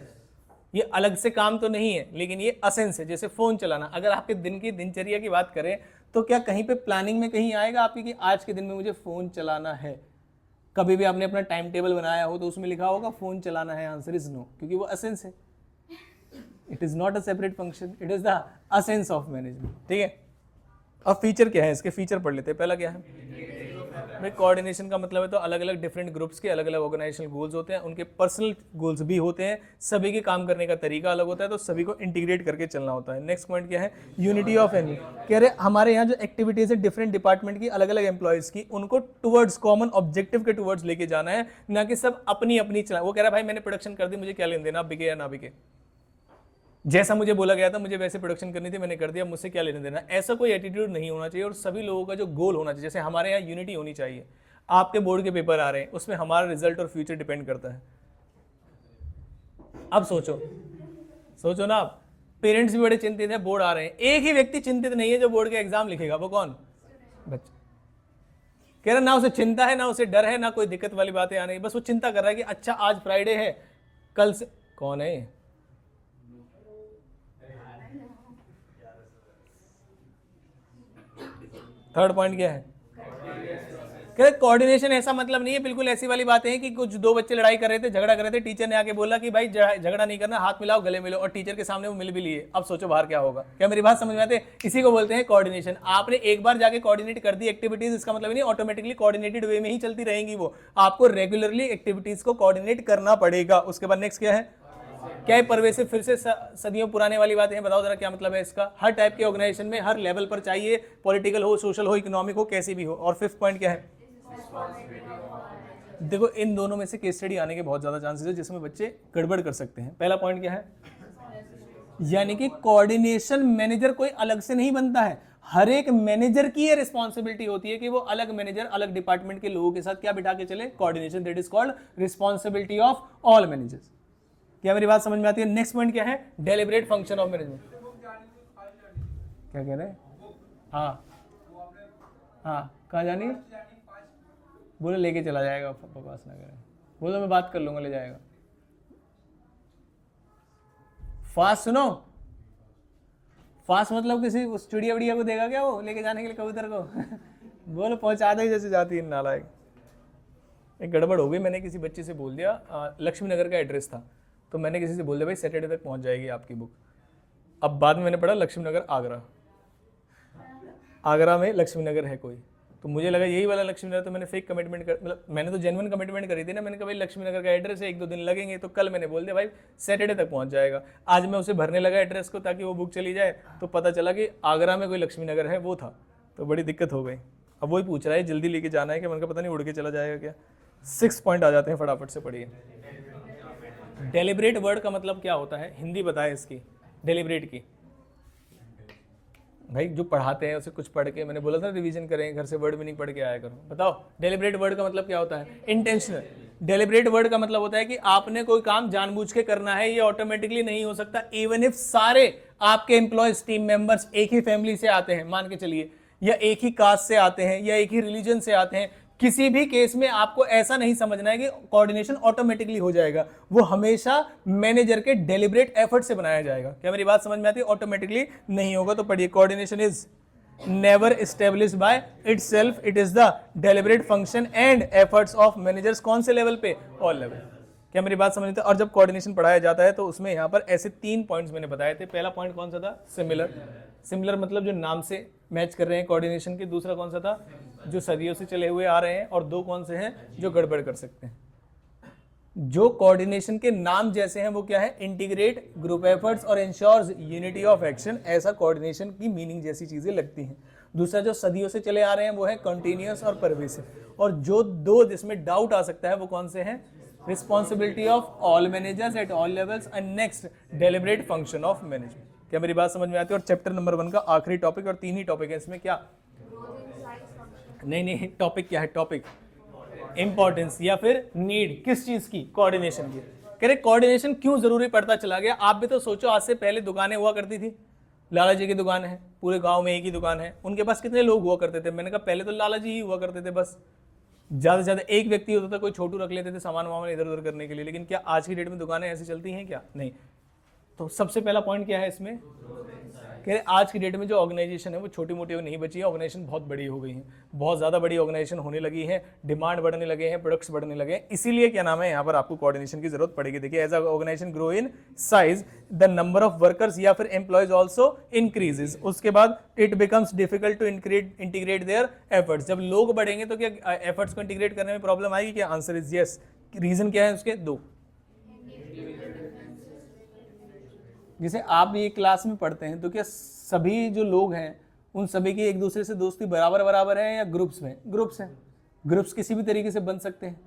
ये अलग से काम तो नहीं है, लेकिन ये असेंस है। जैसे फोन चलाना, अगर आपके दिन की दिनचर्या की बात करें तो क्या कहीं पे प्लानिंग में कहीं आएगा आपकी कि आज के दिन में मुझे फोन चलाना है? कभी भी आपने अपना टाइम टेबल बनाया हो तो उसमें लिखा होगा फोन चलाना है? आंसर इज नो, क्योंकि वो असेंस है। It is not a separate function, it is the असेंस of management. ठीक है। अब फीचर क्या है इसके? फीचर पढ़ लेते हैं। पहला क्या है भाई? कोऑर्डिनेशन का मतलब है तो अलग अलग डिफरेंट ग्रुप्स के अलग अलग ऑर्गेनाइजेशनल गोल्स होते हैं, उनके पर्सनल गोल्स भी होते हैं, सभी के काम करने का तरीका अलग होता है, तो सभी को इंटीग्रेट करके चलना होता है। नेक्स्ट पॉइंट क्या है? Unity of any. कह रहे हमारे यहाँ जो एक्टिविटीज है डिफरेंट डिपार्टमेंट की, अलग अलग एम्प्लॉयज की, उनको टुवर्ड्स कॉमन ऑब्जेक्टिव के टुवर्ड्स लेके जाना है, ना कि सब अपनी अपनी चला। वो कह रहा है भाई मैंने प्रोडक्शन कर दी, मुझे क्या लेना देना, बिके या ना बिके, जैसा मुझे बोला गया था मुझे वैसे प्रोडक्शन करनी थी, मैंने कर दिया, मुझसे क्या लेने देना। ऐसा कोई एटीट्यूड नहीं होना चाहिए। और सभी लोगों का जो गोल होना चाहिए, जैसे हमारे यहाँ यूनिटी होनी चाहिए। आपके बोर्ड के पेपर आ रहे हैं, उसमें हमारा रिजल्ट और फ्यूचर डिपेंड करता है। अब सोचो, सोचो ना आप, पेरेंट्स भी बड़े चिंतित हैं, बोर्ड आ रहे हैं, एक ही व्यक्ति चिंतित नहीं है जो बोर्ड के एग्जाम लिखेगा। वो कौन? बच्चा। कह रहा ना उसे चिंता है, ना उसे डर है, ना कोई दिक्कत वाली बातें आ रही, बस वो चिंता कर रहा है कि अच्छा आज फ्राइडे है, कल से कौन है? थर्ड पॉइंट क्या है? कोऑर्डिनेशन ऐसा मतलब नहीं है, बिल्कुल ऐसी वाली बातें हैं कि कुछ दो बच्चे लड़ाई कर रहे थे, झगड़ा कर रहे थे, टीचर ने आके बोला कि भाई झगड़ा नहीं करना, हाथ मिलाओ, गले मिलो, और टीचर के सामने वो मिल भी लिए। अब सोचो बाहर क्या होगा। क्या मेरी बात समझ में आती है? इसी को बोलते हैं कोऑर्डिनेशन। आपने एक बार जाके कोऑर्डिनेट कर दी एक्टिविटीज, इसका मतलब नहीं ऑटोमेटिकली कोऑर्डिनेटेड वे में ही चलती रहेंगी वो। आपको रेगुलरली एक्टिविटीज को कोऑर्डिनेट करना पड़ेगा। उसके बाद नेक्स्ट क्या है? क्या है? परवेसिव, फिर से सदियों पुराने वाली बातें हैं, बताओ जरा क्या मतलब है इसका? हर टाइप के ऑर्गेनाइजेशन में हर लेवल पर चाहिए, पॉलिटिकल हो, सोशल हो, इकोनॉमिक हो, कैसी भी हो। और फिफ्थ पॉइंट क्या है? देखो इन दोनों में से केस स्टडी आने के बहुत ज्यादा चांसेस है जिसमें बच्चे गड़बड़ कर सकते हैं। पहला पॉइंट क्या है? यानी कि कोऑर्डिनेशन मैनेजर कोई अलग से नहीं बनता है, हर एक मैनेजर की ये रिस्पॉन्सिबिलिटी होती है कि वो अलग मैनेजर अलग डिपार्टमेंट के लोगों के साथ क्या बिठा के चले? Coordination. That is called responsibility of all managers. क्या मेरी बात समझ में आती है? नेक्स्ट पॉइंट क्या है? Deliberate function of management. क्या कह रहे हैं? हाँ हाँ, कहाँ जानी? बोले लेके चला जाएगा, बकवास ना करें। बोलो मैं बात कर लूंगा, ले जाएगा। फास्ट सुनो, फास्ट मतलब किसी उस चिड़िया विड़िया को देगा क्या वो लेके जाने के लिए, कबूतर को? बोलो पहुंचा दे जैसे जाती है नालायक। एक गड़बड़ हो गई, मैंने किसी बच्चे से बोल दिया, लक्ष्मी नगर का एड्रेस था, तो मैंने किसी से बोल दिया भाई सैटरडे तक पहुंच जाएगी आपकी बुक। अब बाद में मैंने पढ़ा लक्ष्मी नगर आगरा, आगरा में लक्ष्मी नगर है कोई, तो मुझे लगा यही वाला लक्ष्मी नगर, तो मैंने फेक कमिटमेंट कर, मतलब मैंने तो जेन्युइन कमिटमेंट करी थी ना। मैंने कहा भाई लक्ष्मी नगर का एड्रेस है, 1-2 दिन लगेंगे, तो कल मैंने बोल दिया भाई सैटरडे तक पहुंच जाएगा। आज मैं उसे भरने लगा एड्रेस को ताकि वो बुक चली जाए, तो पता चला कि आगरा में कोई लक्ष्मी नगर है वो था, तो बड़ी दिक्कत हो गई। अब वही पूछ रहा है जल्दी लेके जाना है कि मैंने कहा पता नहीं उड़ के चला जाएगा क्या। 6 पॉइंट आ जाते हैं, फटाफट से पढ़िए। डेलिब्रेट वर्ड का मतलब क्या होता है? हिंदी बताए इसकी, डेलिब्रेट की। भाई जो पढ़ाते हैं उसे कुछ पढ़ के, मैंने बोला था रिवीजन करें, घर से वर्ड मीनिंग पढ़ के आया करो। बताओ डेलिब्रेट वर्ड का मतलब क्या होता है? इंटेंशनल। डेलिब्रेट वर्ड का मतलब होता है कि आपने कोई काम जानबूझ के करना है, ये ऑटोमेटिकली नहीं हो सकता। इवन इफ सारे आपके एम्प्लॉयज, टीम मेंबर्स एक ही फैमिली से आते हैं, मान के चलिए, या एक ही कास्ट से आते हैं, या एक ही रिलीजन से आते हैं, किसी भी केस में आपको ऐसा नहीं समझना है कि कोऑर्डिनेशन ऑटोमेटिकली हो जाएगा, वो हमेशा मैनेजर के डेलिब्रेट एफर्ट से बनाया जाएगा। क्या मेरी बात समझ में आती है? ऑटोमेटिकली नहीं होगा। तो पढ़िए, coordination is never established by itself, it is the deliberate function and efforts of managers. कौन से लेवल पे? All level. क्या मेरी बात समझ में? और जब कोऑर्डिनेशन पढ़ाया जाता है तो उसमें यहाँ पर ऐसे 3 पॉइंट्स मैंने बताए थे। पहला पॉइंट कौन सा था? सिमिलर। सिमिलर मतलब जो नाम से मैच कर रहे हैं कोऑर्डिनेशन के। दूसरा कौन सा था? जो सदियों से चले हुए आ रहे हैं। और 2 कौन से हैं? जो गड़बड़ कर सकते हैं। जो कोऑर्डिनेशन के नाम जैसे हैं वो क्या है? इंटीग्रेट ग्रुप एफर्ट्स और इंश्योर्स यूनिटी ऑफ एक्शन। ऐसा कोऑर्डिनेशन की मीनिंग जैसी चीजें लगती हैं। दूसरा जो सदियों से चले आ रहे हैं वो है कंटिन्यूअस और परवेसिव। और जो 2 जिसमें डाउट आ सकता है वो कौन से हैं? Responsibility of all managers at all levels and next deliberate function of management. क्या मेरी बात समझ में आती है? और चैप्टर नंबर 1 का आखिरी टॉपिक, और 3 ही टॉपिक है इसमें। क्या? नहीं, टॉपिक क्या है? टॉपिक इंपॉर्टेंस या फिर नीड किस चीज की? कोऑर्डिनेशन की। कह रहे कोऑर्डिनेशन क्यों जरूरी पड़ता चला गया? आप भी तो सोचो, आज से पहले दुकानें हुआ करती थी। लाला जी की दुकान है, पूरे गांव में एक ही दुकान है। उनके पास कितने लोग हुआ करते थे? मैंने कहा पहले तो लाला जी ही हुआ करते थे, बस ज्यादा से ज्यादा एक व्यक्ति होता था, कोई छोटू रख लेते थे सामान वामान इधर उधर करने के लिए। लेकिन क्या आज की डेट में दुकानें ऐसी चलती हैं? क्या नहीं। तो सबसे पहला पॉइंट क्या है इसमें? कह रहे आज की डेट में जो ऑर्गेनाइजेशन है वो छोटी मोटी नहीं बची है, ऑर्गेनाइजेशन बहुत बड़ी हो गई है, बहुत ज़्यादा बड़ी ऑर्गेनाइजेशन होने लगी है, डिमांड बढ़ने लगे हैं, प्रोडक्ट्स बढ़ने लगे हैं। इसीलिए क्या नाम है, यहाँ पर आपको कोऑर्डिनेशन की जरूरत पड़ेगी। देखिए, as a organisation grow in size the number of workers या फिर एम्प्लॉयज ऑल्सो इंक्रीजेज। उसके बाद it becomes difficult to integrate their efforts. जब लोग बढ़ेंगे तो क्या एफर्ट्स को इंटीग्रेट करने में प्रॉब्लम आएगी? क्या? Answer is yes. रीजन क्या है उसके? 2। जैसे आप ये क्लास में पढ़ते हैं तो क्या सभी जो लोग हैं उन सभी की एक दूसरे से दोस्ती बराबर बराबर है या ग्रुप्स में? ग्रुप्स हैं। ग्रुप्स किसी भी तरीके से बन सकते हैं,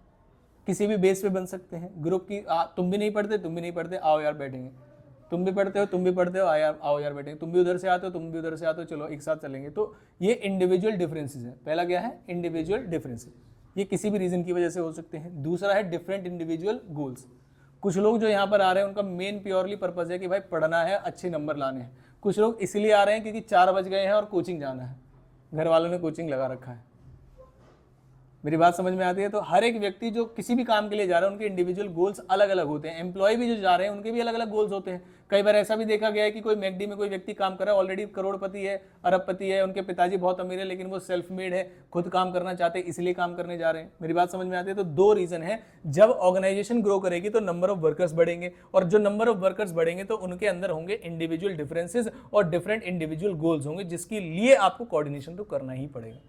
किसी भी बेस पे बन सकते हैं। ग्रुप की तुम भी नहीं पढ़ते, तुम भी नहीं पढ़ते, आओ यार बैठेंगे। तुम भी पढ़ते हो, तुम भी पढ़ते हो, आओ यार बैठेंगे। तुम भी उधर से आते हो, तुम भी उधर से आते हो, चलो एक साथ चलेंगे। तो ये इंडिविजुअल डिफरेंसेस है। पहला क्या है? Individual differences. ये किसी भी रीजन की वजह से हो सकते हैं। दूसरा है डिफरेंट इंडिविजुअल गोल्स। कुछ लोग जो यहाँ पर आ रहे हैं उनका मेन प्योरली पर्पज है कि भाई पढ़ना है, अच्छे नंबर लाने हैं। कुछ लोग इसलिए आ रहे हैं क्योंकि 4 बज गए हैं और कोचिंग जाना है, घर वालों ने कोचिंग लगा रखा है। मेरी बात समझ में आती है? तो हर एक व्यक्ति जो किसी भी काम के लिए जा रहा है उनके इंडिविजुअल गोल्स अलग अलग होते हैं। एम्प्लॉय भी जो जा रहे हैं उनके भी अलग अलग गोल्स होते हैं। कई बार ऐसा भी देखा गया है कि कोई मैकडी में कोई व्यक्ति काम कर रहा है, ऑलरेडी करोड़पति है, अरबपति है, उनके पिताजी बहुत अमीर है, लेकिन वो सेल्फ मेड है, खुद काम करना चाहते हैं, इसलिए काम करने जा रहे हैं। मेरी बात समझ में आती है? तो 2 रीजन है। जब ऑर्गेनाइजेशन ग्रो करेगी तो नंबर ऑफ वर्कर्स बढ़ेंगे, और जो नंबर ऑफ वर्कर्स बढ़ेंगे तो उनके अंदर होंगे इंडिविजुअल डिफरेंसेस और डिफरेंट इंडिविजुअल गोल्स होंगे, जिसके लिए आपको कोऑर्डिनेशन तो करना ही पड़ेगा।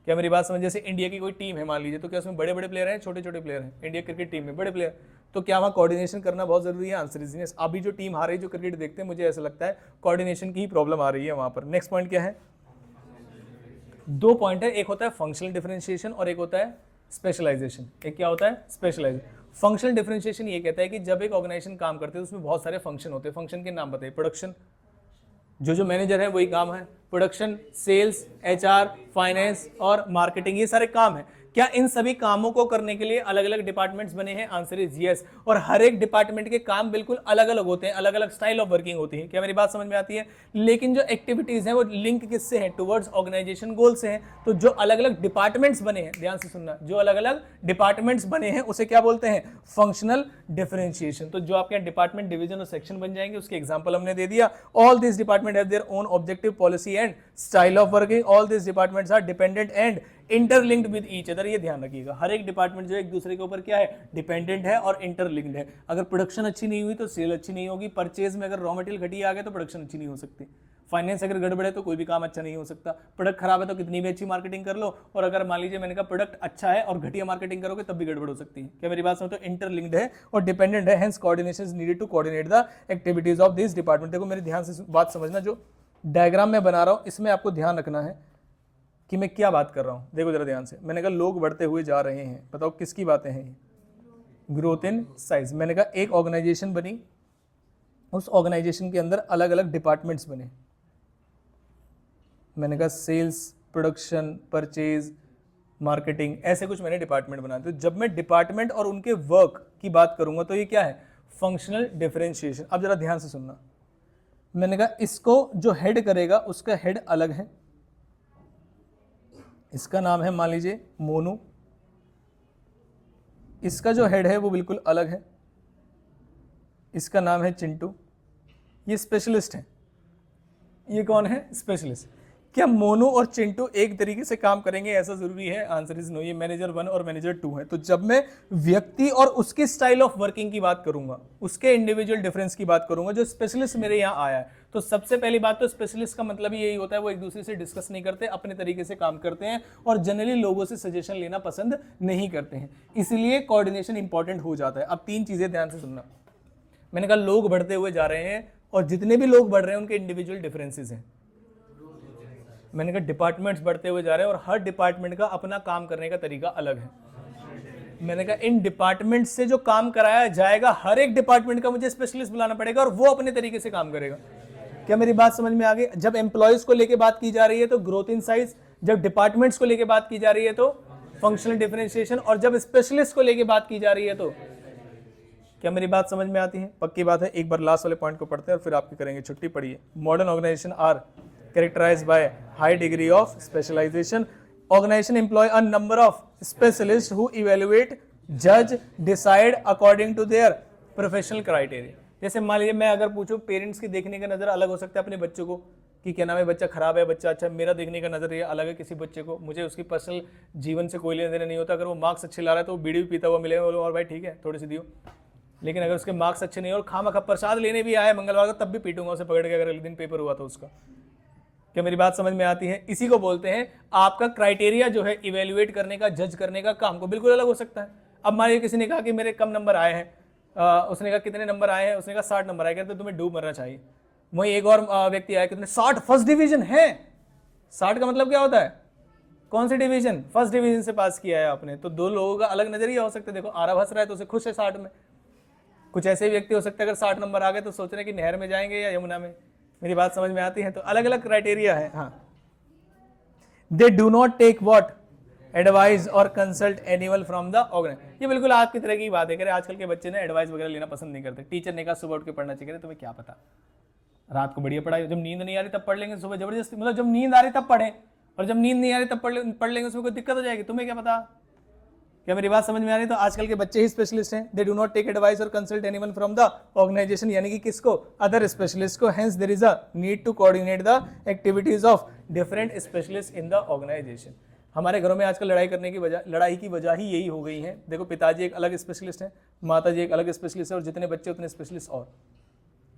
क्या मेरी बात समझ? जैसे इंडिया की कोई टीम है मान लीजिए, तो क्या उसमें बड़े बड़े प्लेयर हैं, छोटे छोटे प्लेयर हैं? इंडिया क्रिकेट टीम में बड़े प्लेयर, तो क्या वहाँ कोऑर्डिनेशन करना बहुत जरूरी है? Answer is yes. अभी जो टीम हार रही है, जो क्रिकेट देखते हैं, मुझे ऐसा लगता है कोऑर्डिनेशन की ही प्रॉब्लम आ रही है वहाँ पर। नेक्स्ट पॉइंट क्या है? 2 पॉइंट है, एक होता है फंक्शनल डिफरेंशिएशन और एक होता है स्पेशलाइजेशन। एक क्या होता है? स्पेशलाइजेशन। फंक्शनल डिफरेंशिएशन ये कहता है कि जब एक ऑर्गेनाइजेशन काम करते हैं तो उसमें बहुत सारे फंक्शन होते हैं। फंक्शन के नाम बताइए। प्रोडक्शन, जो मैनेजर है वही काम है। प्रोडक्शन, सेल्स, एचआर, फाइनेंस और मार्केटिंग, ये सारे काम है। क्या इन सभी कामों को करने के लिए अलग अलग डिपार्टमेंट्स बने हैं? Answer is yes. और हर एक डिपार्टमेंट के काम बिल्कुल अलग अलग होते हैं, अलग अलग स्टाइल ऑफ वर्किंग होती है। क्या मेरी बात समझ में आती है? लेकिन जो एक्टिविटीज हैं वो लिंक किससे हैं? टुवर्ड्स ऑर्गेनाइजेशन गोल से हैं। तो जो अलग अलग डिपार्टमेंट्स बने हैं, ध्यान से सुनना, जो अलग अलग डिपार्टमेंट्स बने हैं उसे क्या बोलते हैं? Functional differentiation. तो जो आपके डिपार्टमेंट, डिवीजन और सेक्शन बन जाएंगे, उसके एग्जांपल हमने दे दिया। All this department have their own objective, policy and style of working. All this departments are dependent and interlinked with each other. ये ध्यान रखिएगा, हर एक डिपार्टमेंट जो एक दूसरे के ऊपर क्या है? डिपेंडेंट है और इंटरलिंक्ड है। अगर प्रोडक्शन अच्छी नहीं हुई तो सेल अच्छी नहीं होगी। परचेज में अगर रॉ मटेरियल घटिया आ गया तो प्रोडक्शन अच्छी नहीं हो सकती। फाइनेंस अगर गड़बड़ है तो कोई भी काम अच्छा नहीं हो सकता। प्रोडक्ट खराब है तो कितनी भी अच्छी मार्केटिंग कर लो, और अगर मान लीजिए मैंने कहा प्रोडक्ट अच्छा है और घटिया मार्केटिंग करोगे तब भी गड़बड़ हो सकती है। क्या मेरी बात समझ? तो इंटरलिंक्ड है और डिपेंडेंट है, hence coordination is needed to coordinate the activities of this department. देखो मेरे ध्यान से बात समझना, जो डायग्राम में बना रहा हूं इसमें आपको ध्यान रखना है कि मैं क्या बात कर रहा हूं। देखो जरा ध्यान से, मैंने कहा लोग बढ़ते हुए जा रहे हैं, बताओ किसकी बातें हैं ये? Growth in size. मैंने कहा एक ऑर्गेनाइजेशन बनी, उस ऑर्गेनाइजेशन के अंदर अलग अलग डिपार्टमेंट्स बने। मैंने कहा सेल्स, प्रोडक्शन, परचेज, मार्केटिंग, ऐसे कुछ मैंने डिपार्टमेंट बनाए। तो जब मैं डिपार्टमेंट और उनके वर्क की बात करूंगा तो ये क्या है? Functional differentiation. अब जरा ध्यान से सुनना, मैंने कहा इसको जो हेड करेगा उसका हेड अलग है, इसका नाम है मान लीजिए मोनू, इसका जो हेड है वो बिल्कुल अलग है, इसका नाम है चिंटू, ये स्पेशलिस्ट है। ये कौन है? स्पेशलिस्ट। क्या मोनू और चिंटू एक तरीके से काम करेंगे, ऐसा जरूरी है? Answer is no. ये मैनेजर 1 और मैनेजर 2 है। तो जब मैं व्यक्ति और उसके स्टाइल ऑफ वर्किंग की बात करूंगा, उसके इंडिविजुअल डिफरेंस की बात करूंगा, जो स्पेशलिस्ट मेरे यहाँ आया है, तो सबसे पहली बात तो स्पेशलिस्ट का मतलब यही होता है वो एक दूसरे से डिस्कस नहीं करते, अपने तरीके से काम करते हैं और जनरली लोगों से सजेशन लेना पसंद नहीं करते हैं, इसलिए कोऑर्डिनेशन इंपॉर्टेंट हो जाता है। अब 3 चीजें ध्यान से सुनना। मैंने कहा लोग बढ़ते हुए जा रहे हैं और जितने भी लोग बढ़ रहे हैं उनके इंडिविजुअल डिफरेंसेस हैं। मैंने कहा डिपार्टमेंट्स बढ़ते हुए जा रहे हैं और हर डिपार्टमेंट का अपना काम करने का तरीका अलग है। मैंने कहा इन डिपार्टमेंट से जो काम कराया जाएगा, हर एक डिपार्टमेंट का मुझे स्पेशलिस्ट बुलाना पड़ेगा और वो अपने तरीके से काम करेगा। क्या मेरी बात समझ में आ गई? जब एम्प्लॉयज को लेके बात की जा रही है तो ग्रोथ इन साइज, जब डिपार्टमेंट्स को लेके बात की जा रही है तो फंक्शनल डिफरेंशिएशन, और जब स्पेशलिस्ट को लेके बात की जा रही है तो क्या मेरी बात समझ में आती है? पक्की बात है। एक बार लास्ट वाले पॉइंट को पढ़ते हैं और फिर आपकी करेंगे छुट्टी। पढ़िए। Modern organisation are characterized by high degree of specialization. Organization employ a number of specialists who evaluate, judge, decide according to their professional criteria. जैसे मान लीजिए मैं अगर पूछूं, पेरेंट्स की देखने का नजर अलग हो सकता है अपने बच्चों को कि क्या नाम है, बच्चा खराब है, बच्चा अच्छा। मेरा देखने का नजरिया अलग है किसी बच्चे को, मुझे उसकी पर्सनल जीवन से कोई लेना देना नहीं होता। अगर वो मार्क्स अच्छे ला रहा है तो वो बीड़ी भी पीता हुआ मिलेगा और भाई ठीक है थोड़ी सी दियो, लेकिन अगर उसके मार्क्स अच्छे नहीं और खामखा प्रसाद लेने भी आए मंगलवार को, तब भी पीटूंगा उसे पकड़ के अगर अगले दिन पेपर हुआ तो उसका। क्या मेरी बात समझ में आती है? इसी को बोलते हैं आपका क्राइटेरिया जो है इवेल्युएट करने का, जज करने का काम को बिल्कुल अलग हो सकता है। अब मान लीजिए किसी ने कहा कि मेरे कम नंबर आए हैं, उसने कहा कितने नंबर आए हैं, उसने कहा 60 नंबर आए, कहते तुम्हें डूब मरना चाहिए। वहीं एक और व्यक्ति आया, कितने 60 फर्स्ट डिवीजन है। 60 का मतलब क्या होता है? कौन सी डिवीजन? फर्स्ट डिवीजन से पास किया है आपने। तो दो लोगों का अलग नजरिया हो सकता है। देखो आरव हंस रहा है तो उसे खुश है 60 में। कुछ ऐसे व्यक्ति हो सकते हैं अगर 60 नंबर आ गए तो सोच रहे हैं कि नहर में जाएंगे या यमुना में। मेरी बात समझ में आती है? तो अलग अलग क्राइटेरिया है। हाँ, they do not take what advice और consult anyone from the organisation. ये बिल्कुल आपकी तरह की बात है। कह रहे आजकल के बच्चे ना एडवाइस वगैरह लेना पसंद नहीं करते। टीचर ने कहा सुबह उठ के पढ़ना चाहिए, तुम्हें क्या पता, रात को बढ़िया पढ़ाई, जब नींद नहीं आ रही तब पढ़ लेंगे, सुबह जबरदस्ती, मतलब जब नींद आ रही तब पढ़ें और जब नींद नहीं आ रही तब पढ़ लेंगे, उसमें कोई दिक्कत हो जाएगी, तुम्हें क्या पता। क्या मेरी बात समझ में आ रही है? तो आजकल के बच्चे ही स्पेशलिस्ट हैं। They do not take advice और consult anyone from the organisation, यानी कि किसको? अदर स्पेशलिस्ट को। Hence there is a need to coordinate the activities of different specialist in the organisation. हमारे घरों में आजकल लड़ाई की वजह ही यही हो गई है। देखो पिताजी एक अलग स्पेशलिस्ट है, माताजी एक अलग स्पेशलिस्ट है और जितने बच्चे उतने स्पेशलिस्ट और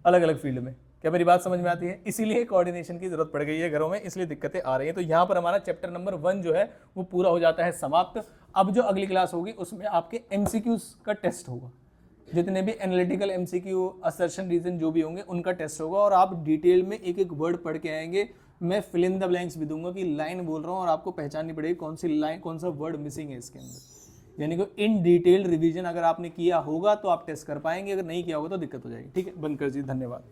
अलग अलग फील्ड में। क्या मेरी बात समझ में आती है? इसीलिए कोऑर्डिनेशन की जरूरत पड़ गई है घरों में, इसलिए दिक्कतें आ रही हैं। तो यहाँ पर हमारा चैप्टर नंबर 1 जो है वो पूरा हो जाता है समाप्त। अब जो अगली क्लास होगी उसमें आपके एमसीक्यूज का टेस्ट होगा। जितने भी एनालिटिकल एमसीक्यू, असर्शन, रीजन जो भी होंगे उनका टेस्ट होगा और आप डिटेल में एक एक वर्ड पढ़ के आएंगे। मैं फिल इन द ब्लैंक्स भी दूंगा कि लाइन बोल रहा हूँ और आपको पहचाननी पड़ेगी कौन सी लाइन, कौन सा वर्ड मिसिंग है इसके अंदर। यानी कि इन डिटेल रिवीजन अगर आपने किया होगा तो आप टेस्ट कर पाएंगे, अगर नहीं किया होगा तो दिक्कत हो जाएगी। ठीक है, बंद कर दीजिए। धन्यवाद।